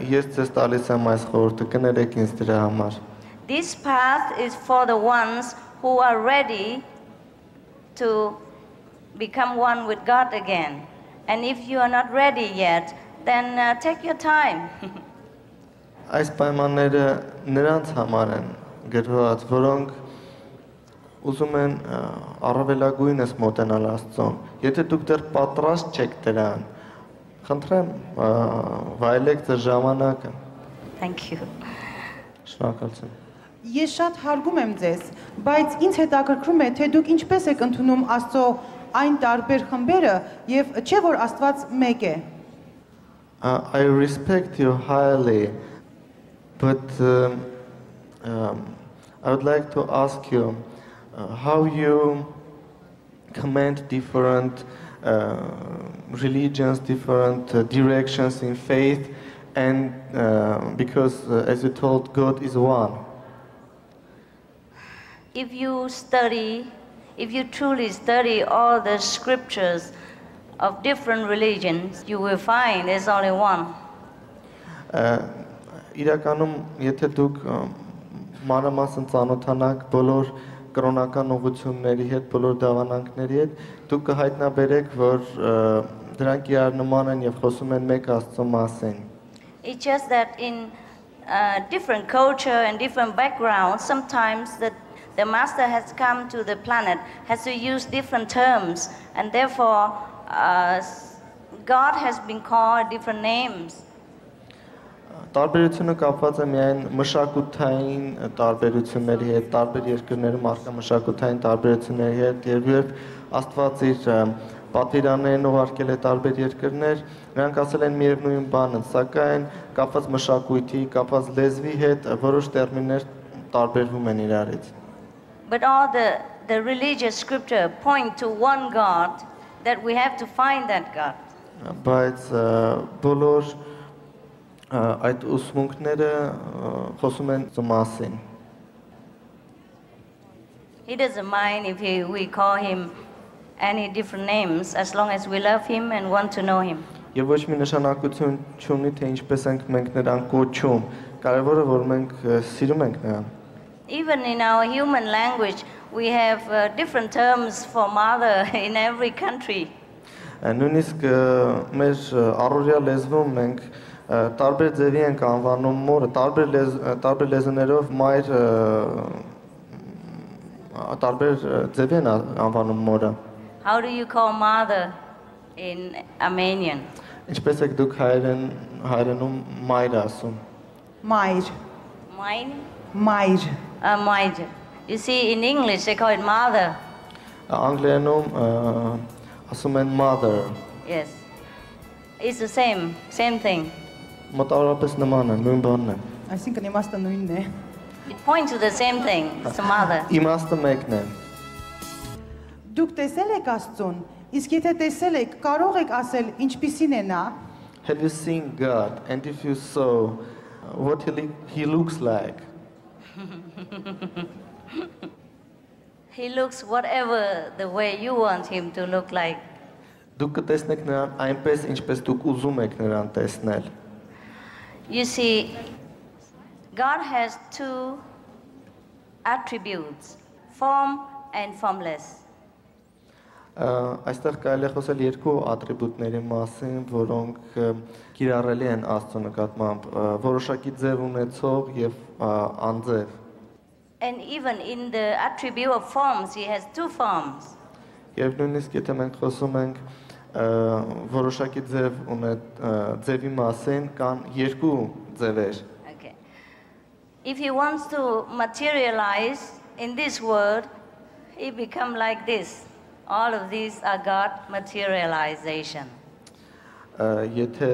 ես ձեզ տալիս եմ այս խորհուրդը, կներեք ինձ դրա համար։ This path is for the ones who are ready to become one with God again. And if you are not ready yet, then take your time. Այս պայմանները նրանց համար են գրված, որոնք ուզում են առավելագույնս մոտենալ Աստծուն։ Եթե դուք դեռ պատրաստ չեք դրան, խնդրեմ վայելեք ձեր ժամանակը։ Thank you. Շնորհակալություն։ Ես շատ հարգում եմ ձեզ, բայց ինձ հետաքրքրում է, թե դուք ինչպես եք ընդունում Աստծո այն տարբեր խմբերը եւ չէ որ Աստված մեկ է։ I respect you highly, but I would like to ask you how you commend different religions, different directions in faith, and because, as you told, God is one. If you truly study all the scriptures of different religions, you will find there's only one. Իրականում, եթե դուք մանրամասն ծանոթանաք բոլոր կրոնական ուղղությունների հետ, բոլոր դավանանքների հետ, դուք կհայտնաբերեք, որ դրանք իրար նման են եւ խոսում են մեկ Աստծո մասին։ It's just that in different culture and different backgrounds, sometimes the master has come to the planet, has to use different terms, and therefore God has been called different names. Տարբերությունը կապված է միայն մշակութային տարբերությունների հետ, տարբեր երկրներում առկա մշակութային տարբերությունների հետ, երբ Աստված իր պատվիրաններն ուղարկել է տարբեր երկրներ, նրանք ասել են միևնույն բանը, սակայն կապված մշակույթի, կապված լեզվի հետ որոշ տերմիններ տարբերվում են իրարից։ But all the religious scripture point to one God, that we have to find that God. Բայց բոլոր այդ ուսմունքները խոսում են մասին։ He doesn't mind if we call him any different names, as long as we love him and want to know him. Եվ ոչ մի նշանակություն չունի, թե ինչպես ենք մենք նրան կոչում, կարևորը որ մենք սիրում ենք նրան։ Even in our human language, we have different terms for mother in every country. Նույնիսկ մեր առօրյա լեզվում մենք տարբեր ձևի ենք անվանում մորը, տարբեր լեզուներով մայր տարբեր ձևի են անվանում մորը։ How do you call mother in Armenian? Ինչպես եք դուք հայերենում մայր ասում։ Մայր։ Mine? Մայր։ Mine. You see, in English they call it mother. Անգլերենում ասում են mother։ Yes. It's the same thing. Մոտավորապես նման է, նույն բանն է։ Այսինքն իմաստը նույնն է։ It points to the same thing. It's a mother. Իմաստը մեկն է։ Դուք տեսել եք Աստծուն, իսկ եթե տեսել եք, կարող եք ասել ինչպիսին է նա։ Have you seen God? And if you saw what he looks like? He looks whatever the way you want him to look like. Դուք կտեսնեք նրան այնպես, ինչպես դուք ուզում եք նրան տեսնել։ You see, God has two attributes, form and formless. Այստեղ կարելի է խոսել երկու ատրիբուտների մասին, որոնք կիրառելի են Աստծո նկատմամբ՝ որոշակի ձև ունեցող եւ անձև։ And even in the attribute of forms, he has two forms. Եվ նույնիսկ եթե մենք խոսում ենք որոշակի ձևի մասին, կան երկու ձևեր։ Okay. If he wants to materialize in this world, he become like this. All of these are God materialization. Եթե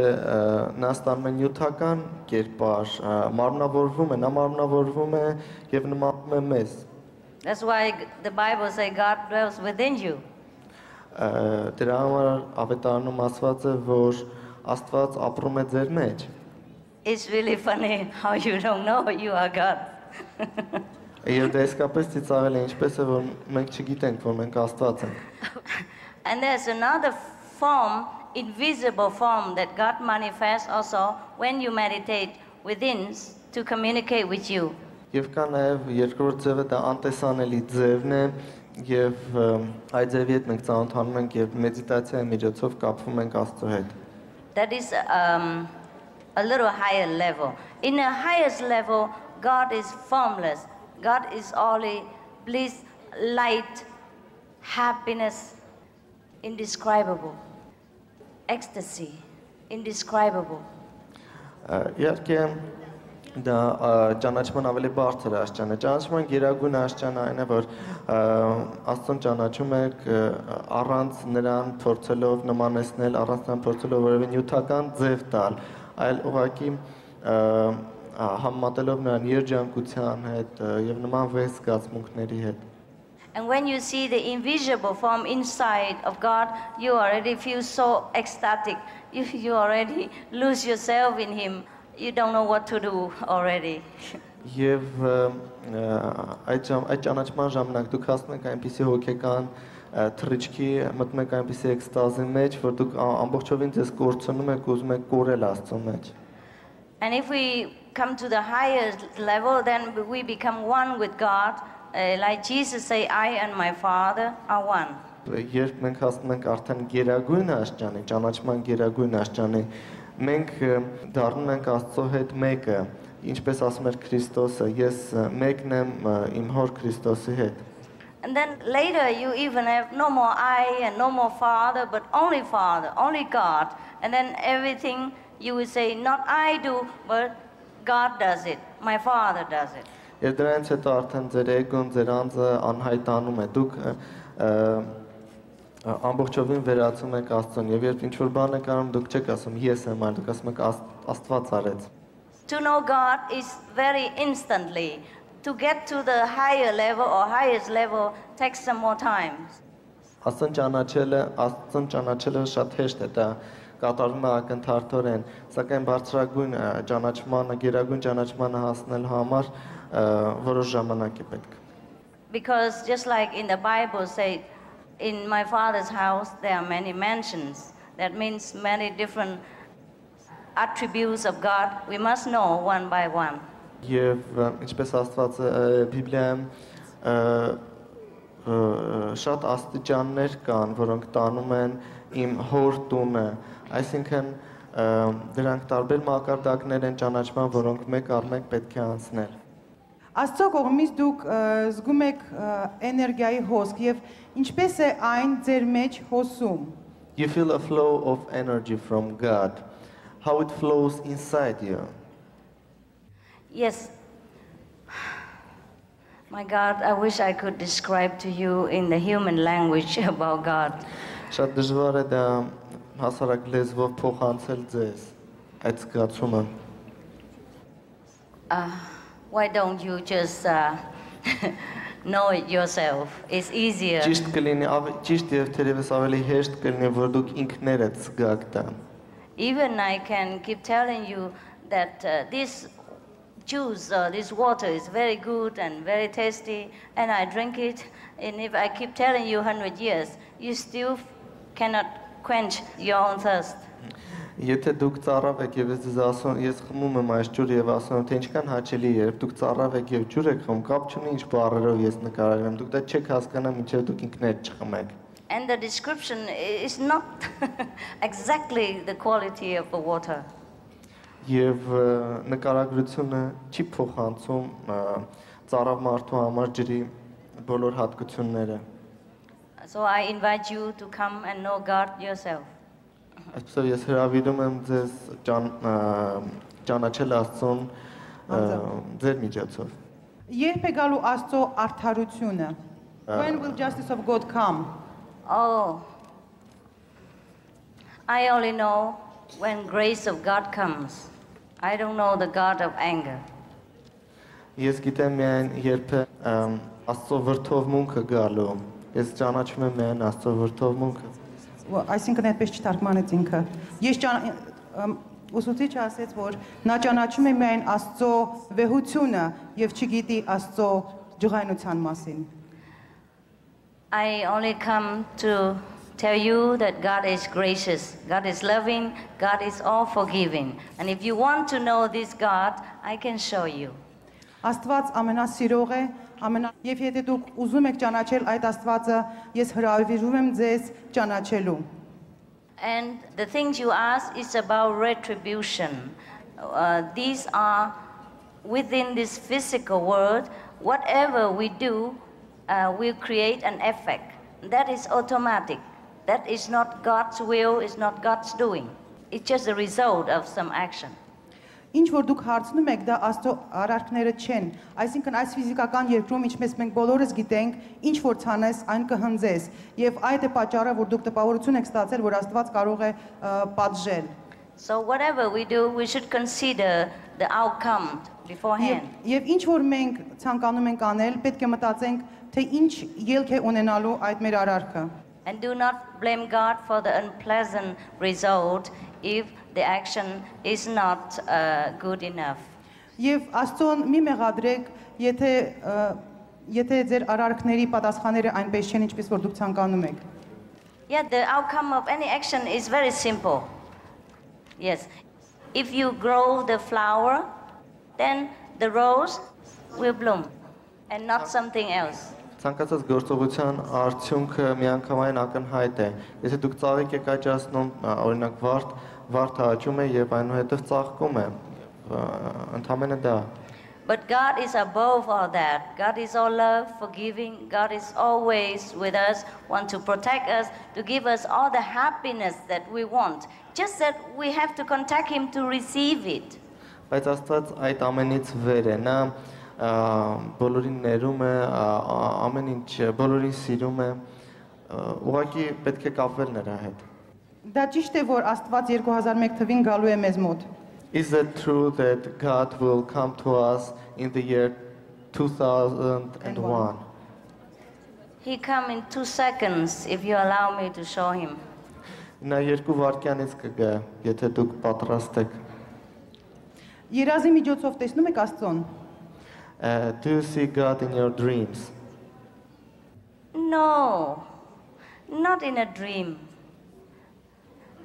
նա ստանում է նյութական կերպար, մարմնավորվում է, նա մարմնավորվում է եւ նմանում է մեզ։ That's why the Bible says God dwells within you. Դրա համար ավետարանում ասված է, որ Աստված ապրում է ձեր մեջ։ It's really funny how you don't know you are God. Եվ դա իսկապես ծիծաղել է, ինչպես է, որ մենք չգիտենք, որ մենք Աստված ենք։ And there's another form, invisible form, that God manifests also when you meditate within to communicate with you. Եվ կա նաև երկրորդ ձևը, դա անտեսանելի ձևն է, եւ այդ ձևի հետ մենք ծանոթանում ենք եւ մեդիտացիայի միջոցով կապվում ենք Աստծո հետ։ That is a little higher level. In the highest level, God is formless. God is only bliss, light, happiness, indescribable, ecstasy, indescribable. Իհարկե դա ճանաչման ավելի բարձր աստիճան է։ Ճանաչման գերագույն աստիճանը այն է, որ Աստծուն ճանաչում եք առանց նրան փորձելով նմանեցնել, առանց նրան փորձելով որևէ նյութական ձև տալ, այլ ուղղակի համատելով նրան երջանկության հետ եւ նման վեհ զգացմունքների հետ։ And when you see the invisible form inside of God, you already feel so ecstatic. You already lose yourself in Him. You don't know what to do already. Եվ այդ ճանաչման ժամանակ դուք հասնում եք այնպիսի հոգեկան թռիչքի, մտնում եք այնպիսի էքստազի մեջ, որ դուք ամբողջովին ձեզ կորցնում եք, ուզում եք կորել Աստծո մեջ։ And if we come to the higher level, then we become one with God. Like Jesus say, I and my Father are one. Երբ մենք հասնում ենք արդեն գերագույն աստիճանի, ճանաչման գերագույն աստիճանի, մենք դառնում ենք Աստծո հետ մեկը, ինչպես ասում էր Քրիստոսը, ես մեկն եմ իմ հոր Քրիստոսի հետ։ And then later you even have no more I and no more Father, but only Father, only God. And then everything you will say, not I do, but God does it. My Father does it. Եվ դրանից հետո արդեն ձեր էգոն, ձեր անձը անհայտանում է, դուք ամբողջովին վերածում եք Աստծուն, եւ երբ ինչ-որ բան եք անում, դուք չեք ասում ես եմ, այլ դուք ասում եք Աստված արեց։ To know God is very instantly. To get to the higher level or highest level takes some more time. Աստծուն ճանաչելը շատ հեշտ է, դա կատարվում է ակնթարթորեն, սակայն բարձրագույն ճանաչմանը, գերագույն ճանաչմանը հասնել համար որոշ ժամանակ է պետք։ Because just like in the Bible say, in my Father's house there are many mansions. That means many different attributes of God. We must know one by one. Եվ ինչպես Աստված Բիբլիայում շատ աստիճաններ կան, որոնք տանում են իմ հոր տունը, այսինքն դրանք տարբեր մակարդակներ են ճանաչման, որոնք մեկ առ մեկ պետք է անցնել։ Աստծո կողմից դուք զգում եք էներգիայի հոսք եւ ինչպես է այն ձեր մեջ հոսում։ You feel a flow of energy from God. How it flows inside you. Yes. My God, I wish I could describe to you in the human language about God. Շատ դժվար է դա հասարակ լեզվով փոխանցել ձեզ այդ զգացումը։ Why don't you just know it yourself? It's easier. Ճիշտ կլինի, ճիշտ եւ թերևս ավելի հեշտ կլինի, որ դուք ինքներդ զգաք դա։ Even I can keep telling you that this juice or this water is very good and very tasty, and I drink it, and if I keep telling you 100 years, you still cannot quench your own thirst. Եթե դուք ծառավ եք եւ ես ասում, ես խմում եմ այս ջուրը եւ ասում եմ, թե ինչքան հաճելի է, երբ դուք ծառավ եք եւ ջուր եք խմում, կապ չունի ինչ բառերով ես նկարագրեմ, դուք դա չեք հասկանա, մինչեւ դուք ինքներդ չխմեք։ And the description is not exactly the quality of the water. Եվ նկարագրությունը չի փոխանցում ծարավ մարդու համար ջրի բոլոր հատկությունները։ So I invite you to come and know God yourself. Այսպեսով ես հրավիրում եմ ձեզ ճանաչել Աստծուն ձեր միջոցով։ Երբ է գալու Աստծո արդարությունը? When will justice of God come? Oh, I only know when grace of God comes. I don't know the God of anger. Ես գիտեմ միայն երբ է Աստծո վրդովմունքը գալու։ Ես ճանաչում եմ միայն Աստծո վրդովմունքը։ Այսինքն այդպես չթարգմանեց ինքը։ Ես ուսուցիչը ասեց, որ նա ճանաչում է միայն Աստծո վեհությունը եւ չգիտի Աստծո ջղայնության մասին։ I only come to tell you that God is gracious, God is loving, God is all forgiving. And if you want to know this God, I can show you. Աստված ամենասիրող է, եւ եթե դուք ուզում եք ճանաչել այդ Աստվածը, ես հրավիրում եմ ձեզ ճանաչելու։ And the things you ask is about retribution. These are within this physical world. Whatever we do will create an effect. That is automatic. That is not God's will, it's not God's doing. It's just a result of some action. Ինչ որ դուք հարցնում եք, դա Աստծո արարքները չեն։ Այսինքն այս ֆիզիկական երկրում, ինչպես մենք բոլորս գիտենք, ինչ որ ցանես, այն կհնձես, եւ այդ է պատճառը, որ դուք տպավորություն եք ստացել, որ Աստված կարող է պատժել։ So whatever we do, we should consider the outcome beforehand. Եվ ինչ որ մենք ցանկանում ենք անել, պետք է մտածենք, թե ինչ ելք է ունենալու այդ մեր արարքը։ And do not blame God for the unpleasant result if the action is not good enough. Եվ Աստծուն մի մեղադրեք, եթե ձեր արարքների պատասխանները այնպես չեն, ինչպես որ դուք ցանկանում եք։ Yeah, the outcome of any action is very simple. Yes. If you grow the flower, then the rose will bloom and not something else. Ցանկացած գործողության արդյունքը միանգամայն ակնհայտ է։ Եթե դուք ծաղիկ եք աճացնում, օրինակ վարդը աճում է եւ այնուհետեւ ծաղկում է։ Ընդհանրապես դա։ But God is above all that. God is all love, forgiving. God is always with us, want to protect us, to give us all the happiness that we want. Just that we have to contact Him to receive it. Բայց Աստված այդ ամենից վեր է, նա բոլորին ներում է, ամեն ինչ բոլորին սիրում է, ուղղակի պետք է կապվել նրա հետ։ Դա ճիշտ է, որ Աստված 2001 թվին գալու է մեզ մոտ։ Is it true that God will come to us in the year 2001? He come in 2 seconds if you allow me to show Him. Նա 2 վայրկյանից կգա, եթե դուք պատրաստ եք։ Երազի միջոցով տեսնում եք Աստծուն։ Do you see God in your dreams? No, not in a dream.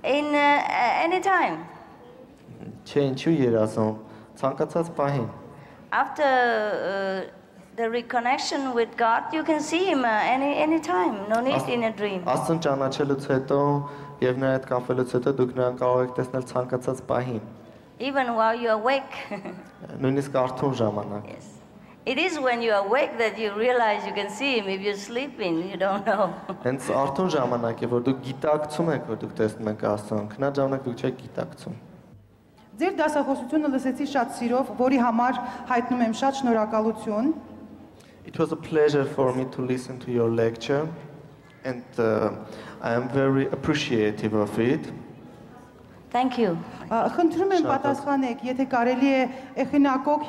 In any time. Չէ, ինչու երազում, ցանկացած պահին։ After the reconnection with God, you can see Him any time. No need in a dream. Աստծուն ճանաչելուց հետո եւ նրա հետ կապվելուց հետո դուք նրան կարող եք տեսնել ցանկացած պահին։ Even while you're awake. Նույնիսկ արթուն ժամանակ։ Yes. It is when you're awake that you realize you can see Him. If you're sleeping, you don't know. Հենց արթուն ժամանակ է, որ դուք գիտակցում եք, որ դուք տեսնում եք Աստծուն, քնա ժամանակ դուք չեք գիտակցում։ Ձեր դասախոսությունը լսեցի շատ սիրով, որի համար հայտնում եմ շատ շնորհակալություն։ It was a pleasure for me to listen to your lecture and I am very appreciative of it. Thank you. Խնդրում եմ պատասխանեք, եթե կարելի է էխինակոկ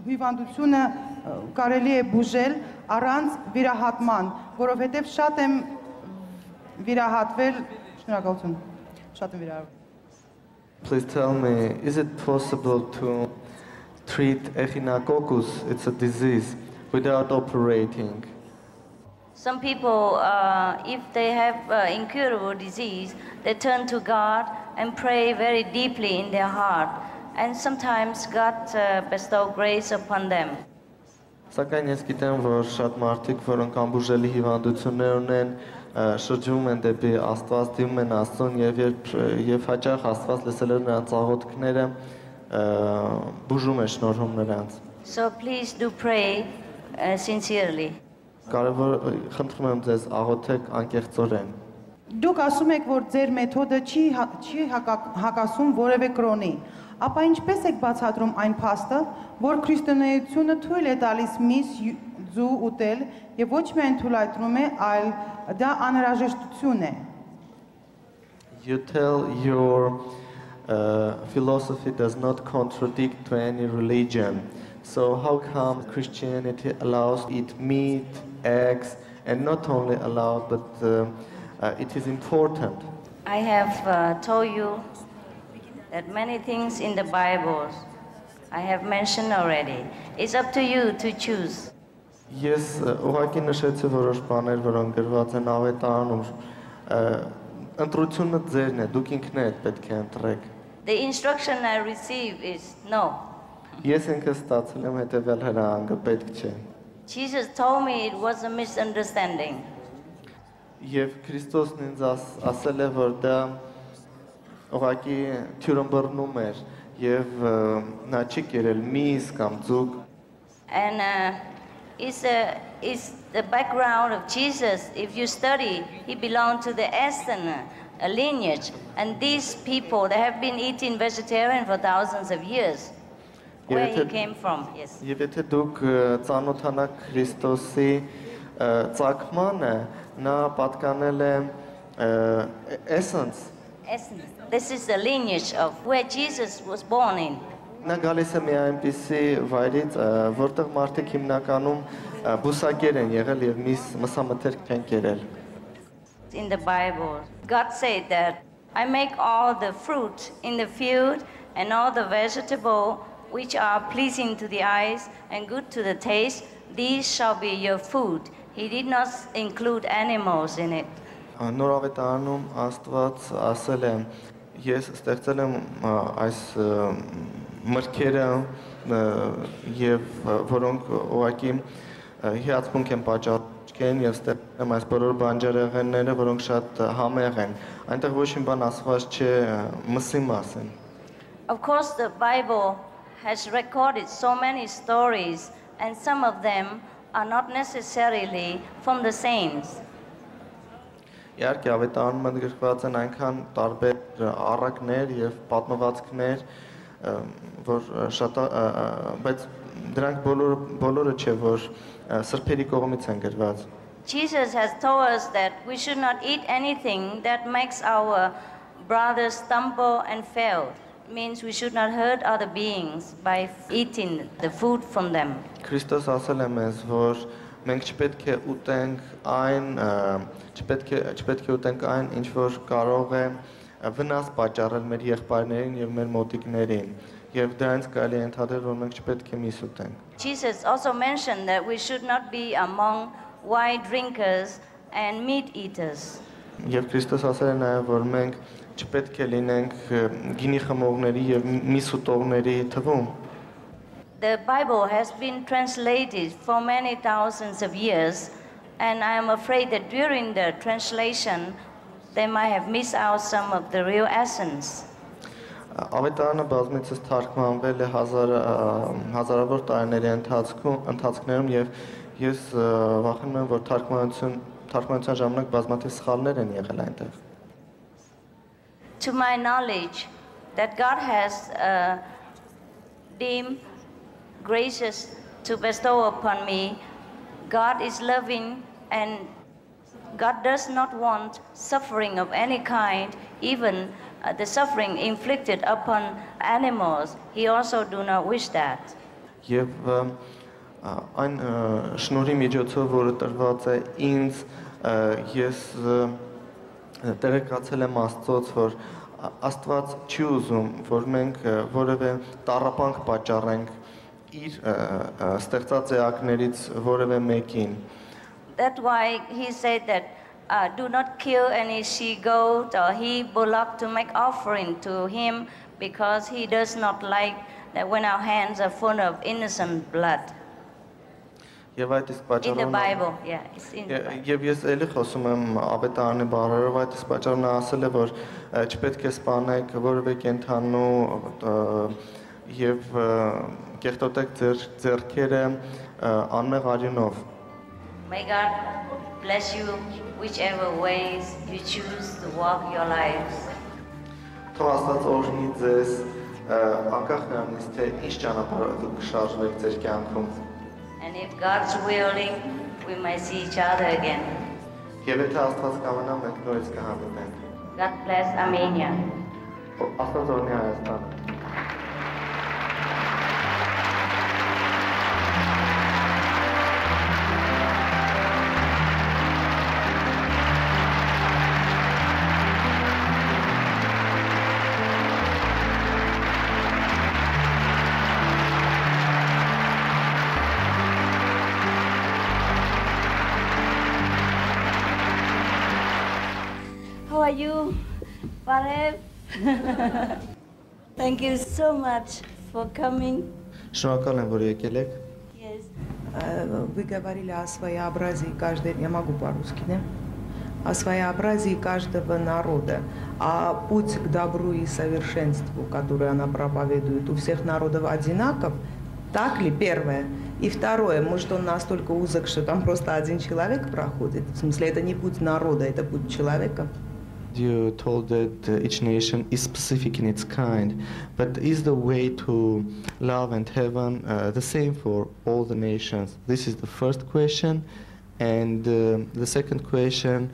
հիվանդությունը կարելի է բուժել առանց վիրահատման, որովհետև շատ եմ վիրահատվել, շնորհակալություն, շատ եմ վիրահատվել։ Please tell me, is it possible to treat echinococcus, it's a disease, without operating? Some people, if they have incurable disease, they turn to God and pray very deeply in their heart. And sometimes God bestows grace upon them. Սակայն ես գիտեմ, որ շատ մարդիկ, որոնք ամբուժելի հիվանդություններ ունեն, շրջում են դեպի Աստված, դիմում են Աստծուն եւ հաճախ Աստված լսել է նրանց աղոթքները, բուժում է, շնորհում նրանց։ So please do pray sincerely. Կարևոր խնդրում եմ ձեզ աղոթեք անկեղծորեն։ Դուք ասում եք, որ ձեր մեթոդը չի հակասում որևէ կրոնի, ապա ինչպես եք բացատրում այն փաստը, որ քրիստոնեությունը թույլ է տալիս միս ձու ուտել եւ ոչ միայն թույլատրում է, այլ դա անհրաժեշտություն է։ You tell your philosophy does not contradict to any religion. So how come Christianity allows eat meat, eggs, and not only allowed, but it is important? I have told you that many things in the Bible I have mentioned already. It's up to you to choose. Ես ուղղակի նշեցի որոշ բաներ, որոնք գրված են ավետարանում, ընտրությունը ձերն է, դուք ինքներդ պետք է ընտրեք։ The instruction I receive is no. Ես ինքս ստացել եմ հետևյալ հրահանգը, պետք չէ։ Jesus told me it was a misunderstanding. Եվ Քրիստոսն ինձ ասել է, որ դա ուղղակի թյուրըմբռնում էր եւ նա չի կերել միս կամ ձուկ։ And it's the background of Jesus. If you study, he belonged to the Eastern lineage. And these people, they have been eating vegetarian for thousands of years. Where he came from, yes. Եվ եթե դուք ծանոթանաք Քրիստոսի ծագմանը, նա պատկանել է essence. This is the lineage of where Jesus was born in. Նա գալիս է մի այնպիսի վայրից, որտեղ մարդիկ հիմնականում բուսակեր են եղել եւ մսամթերք չեն կերել։ In the Bible, God said that I make all the fruit in the field and all the vegetable which are pleasing to the eyes and good to the taste, these shall be your food. He did not include animals in it. Նոր ավետարանում Աստված ասել է. Ես ստեղծել եմ այս մրգերը եւ որոնք ուղղակի հիացմունք են պատճառում եւ ստեղծել եմ այս բոլոր բանջարեղենները, որոնք շատ համեղ են։ Այնտեղ ոչ մի բան ասված չէ մսի մասին։ Of course, the Bible has recorded so many stories, and some of them are not necessarily from the saints. Իհարկե ավետարանում ընդգրկված են այնքան տարբեր առակներ եւ պատմվածքներ, որ շատ բայց դրանք բոլորը չէ, որ սրբերի կողմից են գրված։ Jesus has told us that we should not eat anything that makes our brothers stumble and fail. It means we should not hurt other beings by eating the food from them. Քրիստոս ասել է մեզ, որ մենք չպետք է ուտենք այն, չպետք է ուտենք այն, ինչ որ կարող է վնաս պատճառել մեր եղբայրներին եւ մեր մոտիկներին, եւ դրանից կարելի է ընդհանրել, որ մենք չպետք է միս ուտենք։ Jesus also mentioned that we should not be among wine drinkers and meat eaters. Եվ Քրիստոս ասել է նաեւ, որ մենք չպետք է լինենք գինի խմողների եւ միս ուտողների թվում։ The Bible has been translated for many thousands of years, and I am afraid that during the translation they might have missed out some of the real essence. Ավետարանը բազմիցս թարգմանվել է հազարավոր տարիների ընթացքում եւ ես վախենում եմ, որ թարգմանության ժամանակ բազմաթիվ սխալներ են եղել այնտեղ։ To my knowledge, that God has deemed gracious to bestow upon me, God is loving and God does not want suffering of any kind, even the suffering inflicted upon animals. He also do not wish that. Եվ այն շնորհի միջոցով, որը տրված է ինձ, ես տեղեկացել եմ Աստծոց, որ Աստված չի ուզում, որ մենք որևէ տառապանք պատճառենք իր ստեղծած էակներից որևէ մեկին։ That's why he said that do not kill any she-goat or he-bullock to make offering to him, because he does not like that when our hands are full of innocent blood. Եվ այդ իսկ In the պատճառով Bible, yeah, it's in the Bible. Եվ ես էլի խոսում եմ ավետարանի բառերով, այդ իսկ պատճառով նա ասել է, որ չպետք է սպանեք որևէ կենդանու եւ կեղտոտեք ձեր ձեռքերը անմեղ արյունով։ May God bless you whichever ways you choose to walk your lives. Թող Աստված օրհնի ձեզ անկախ նրանից թե ինչ ճանապարհով կշարժվեք ձեր կյանքում։ And if God's willing, we might see each other again. Եվ եթե Աստված կամենա, մենք նորից կհանդիպենք։ God bless Armenia. Աստված օրհնի Հայաստանը։ How are you, Parev? Thank you so much for coming. Շնորհակալ եմ, որ եկել եք։ Yes. Вы говорили о своеобразии каждой, я могу по-русски, да? О своеобразии каждого народа, а путь к добру и совершенству, который она проповедует, у всех народов одинаков, так ли, первое? И второе, может, он настолько узок, что там просто один человек проходит? В смысле, это не путь народа, это путь человека? You told that each nation is specific in its kind, but is the way to love and heaven the same for all the nations? This is the first question. And the second question,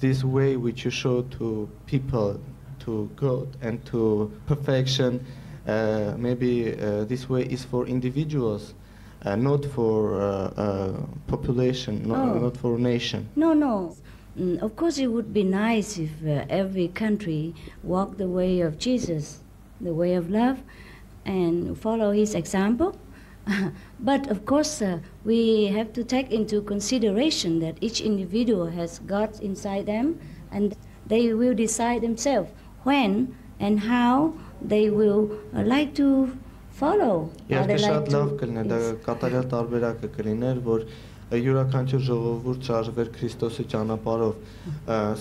this way which you show to people, to God and to perfection, maybe this way is for individuals, not for population, not for nation. No. Of course, it would be nice if every country walked the way of Jesus, the way of love, and follow his example. But of course, we have to take into consideration that each individual has God inside them, and they will decide themselves when and how they will like to follow. how they Իհարկե like շատ to- լավ կլիներ, դա Yes. կատարյալ տարբերակը կլիներ, որ յուրաքանչյուր ժողովուրդ շարժվեր Քրիստոսի ճանապարհով,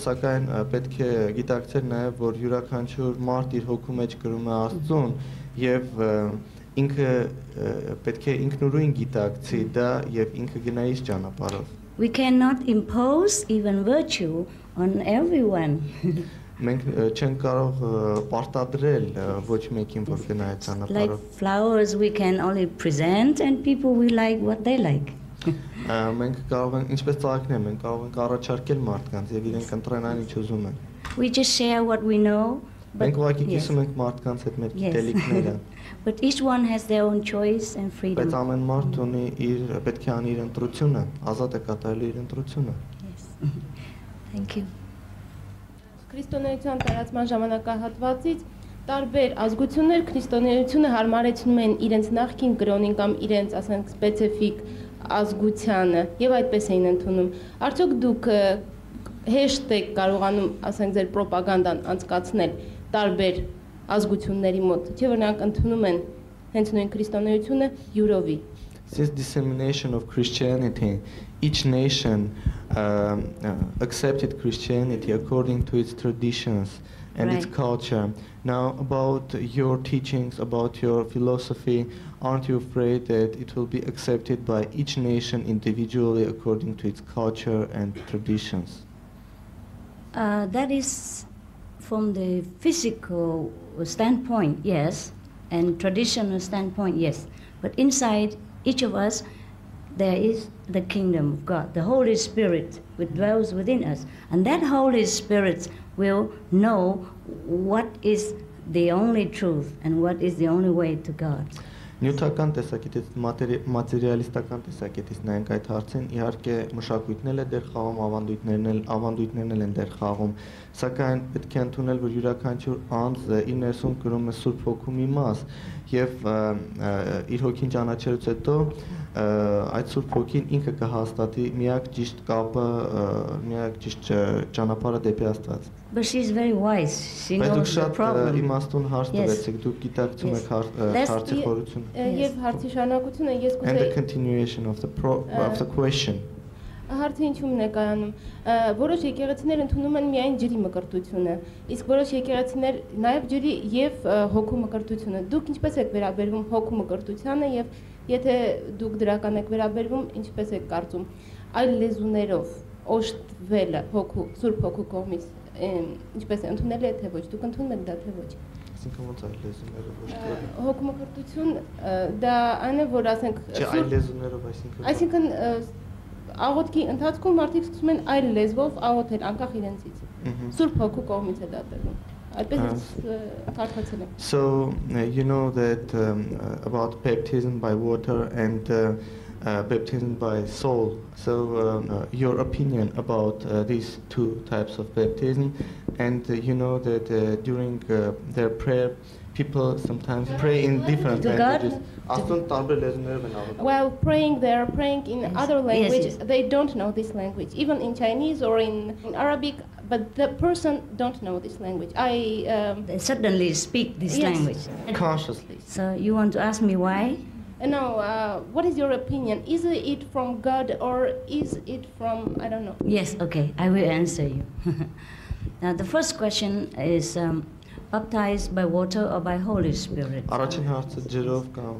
սակայն պետք է գիտակցել նաև, որ յուրաքանչյուր մարդ իր հոգու մեջ կրում է Աստծուն եւ ինքը պետք է ինքնուրույն գիտակցի դա եւ ինքը գնա իր ճանապարհով։ We cannot impose even virtue on everyone. Մենք չենք կարող պարտադրել ոչ մեկին, որ գնա այդ Like ճանապարհով։ flowers, we can only present, and people will like what they like. Մենք կարող ենք, ինչպես ծաղիկներ, մենք կարող ենք առաջարկել մարդկանց եւ իրենք ընտրեն այն, ինչ ուզում են։ We just share what we know. Մենք ուղղակի yes. կիսում ենք մարդկանց հետ մեր Yes. գիտելիքները, But each one has their own choice and բայց freedom. ամեն մարդ ունի իր պետք է անի իր ընտրությունը, ազատ է կատարելու իր ընտրությունը։ Yes. Thank you. Քրիստոնեության տարածման ժամանակահատվածից տարբեր ազգություններ քրիստոնեությունը հարմարեցնում են իրենց նախկին կրոնին կամ իրենց, ասենք, սպეციფიկ ազգությանը եւ այդպես էին ընդունում։ Արդյոք դուք հեշտ եք կարողանում, ասենք, ձեր ռոպագանդան անցկացնել տարբեր ազգությունների մոտ, չէ՞ որ նրանք ընդունում են հենց նույն քրիստոնեությունը յուրովի։ Since dissemination of Christianity, each nation accepted Christianity according to its traditions and its Right. culture. Now, about your teachings, about your philosophy, aren't you afraid that it will be accepted by each nation individually according to its culture and traditions? That is from the physical standpoint, yes, and traditional standpoint, yes. But inside each of us, there is the kingdom of God, the Holy Spirit, which dwells within us. And that Holy Spirit will know what is the only truth and what is the only way to God. Նյութական տեսակետից, մատերիալիստական տեսակետից նայենք այդ հարցին, իհարկե մշակույթներն էլ դեր խաղում, ավանդույթներն էլ են դեր խաղում, սակայն պետք է ընդունել, որ յուրաքանչյուր անձ իր ներսում կրում է Սուրբ Հոգու մի մաս եւ իր հոգին ճանաչելուց հետո այդ Սուրբ Հոգին ինքը կհաստատի միակ ճիշտ կապը, միակ ճիշտ ճանապարհը դեպի Աստված։ But she's very wise. She Բայց դուք knows the շատ problem. իմաստուն հարց Yes. տվեցիք, դուք գիտակցում Yes. եք հարցի խորությունը։ Եվ հարցի շարունակությունը ես And the կուզեի continuation of the question. հարցը ինչու՞մն է կայանում։ Որոշ եկեղեցիներ ընդունում են միայն ջրի մկրտությունը, իսկ որոշ եկեղեցիներ նաև ջրի եւ հոգու մկրտությունը։ Դուք ինչպես եք վերաբերվում հոգու մկրտությանը եւ եթե դուք դրական եք վերաբերվում, ինչպես եք կարծում այլ լեզուներով օժտվելը հոգու Սուրբ Հոգու կողմից ինչպես է ընդունելի է թե ոչ, դուք ընդունում եք դա թե ոչ։ Այսինքն ոնց այլ լեզուներով ոչ Հոգու մկրտություն դա այն է, որ ասենք Չէ, այլ լեզուներով, այսինքն աղոթքի ընթացքում մարդիկ սկսում են այլ լեզվով աղոթել անկախ իրենցից։ Սուրբ Հոգու կողմից է դա տրվում։ Այդպես կարդացել եմ։ So you know that about baptism by water and baptism by soul. So your opinion about these two types of baptism, and you know that during their prayer, people sometimes pray in different To God? languages. Աստուն տարբեր լեզուներով են աղոթում։ While praying, they are praying in other languages. yes. They don't know this language, even in Chinese or in Arabic, but the person don't know this language. They suddenly speak this Yes. language. Consciously. So you want to ask me why? Now, what is your opinion? Is it from God or is it from, I don't know? Yes, okay, I will answer you. Now, the first question is baptized by water or by Holy Spirit? Առաջին հարցը ջրով կամ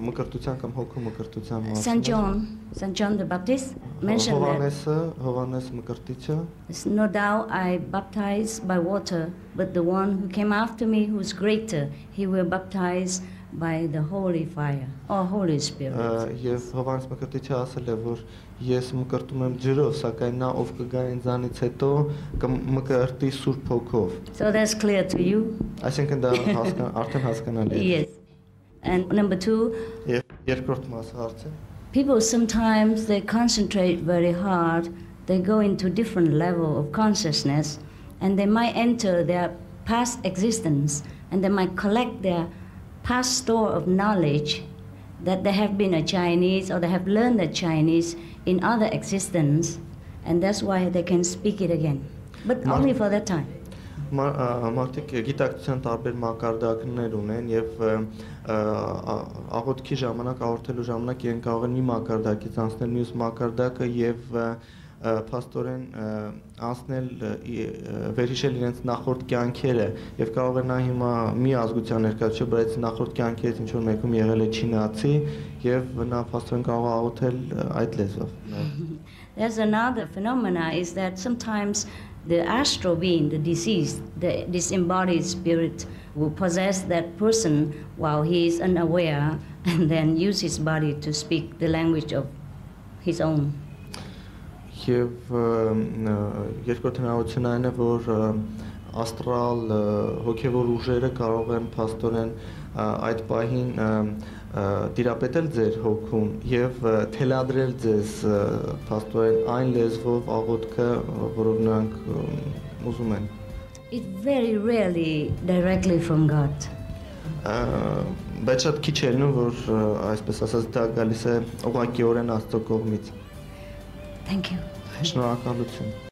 մկրտության կամ հոգու մկրտության Saint մասին։ John the Baptist mentioned that. Հովհաննես մկրտիչը There's no doubt I baptized by water, but the one who came after me, who's greater, he will baptize by the holy fire or Holy Spirit. Եվ Հովհաննես մկրտիչը ասել է, որ ես մկրտում եմ ջրով, սակայն նա ով կգա ինձանից հետո կմկրտի Սուրբ Հոգով։ So that's clear to you? Այսինքն դա արդեն հասկանալի է։ Yes. And number two, Եվ երկրորդ մասը հարցը։ people sometimes they concentrate very hard, they go into different level of consciousness, and they might enter their past existence, and they might collect their past store of knowledge that they have been a Chinese or they have learned the Chinese in other existence, and that's why they can speak it again, but only for that time. Մարդիկ գիտակցության տարբեր մակարդակներ ունեն եւ աղոթքի ժամանակ, աղոթելու ժամանակ իրեն կարող են մի մակարդակից անցնել մյուս մակարդակը եւ փաստորեն անցնել վերհիշել իրենց նախորդ կյանքերը եւ կարող է նա հիմա մի ազգության ներկայացուցիչ, բայց նախորդ կյանքից ինչ որ մեկում եղել է չինացի եւ նա փաստորեն կարող է աղոթել այդ լեզվով։ There's another phenomena is that sometimes the astral being, the deceased, the disembodied spirit will possess that person while he is unaware and then use his body to speak the language of his own. Եվ երկրորդ հնարավորությունն այն է, որ աստրալ հոգևոր ուժերը կարող են փաստորեն այդ պահին տիրապետել ձեր հոգուն եւ թելադրել ձեզ փաստորեն այն լեզվով աղոթքը, որով նրանք ուզում են։ It very rarely directly from God. Բայց շատ քիչ է լինում, որ այսպես ասած դա գալիս է ուղղակիորեն Աստծո կողմից։ Thank you. Շնորհակալություն։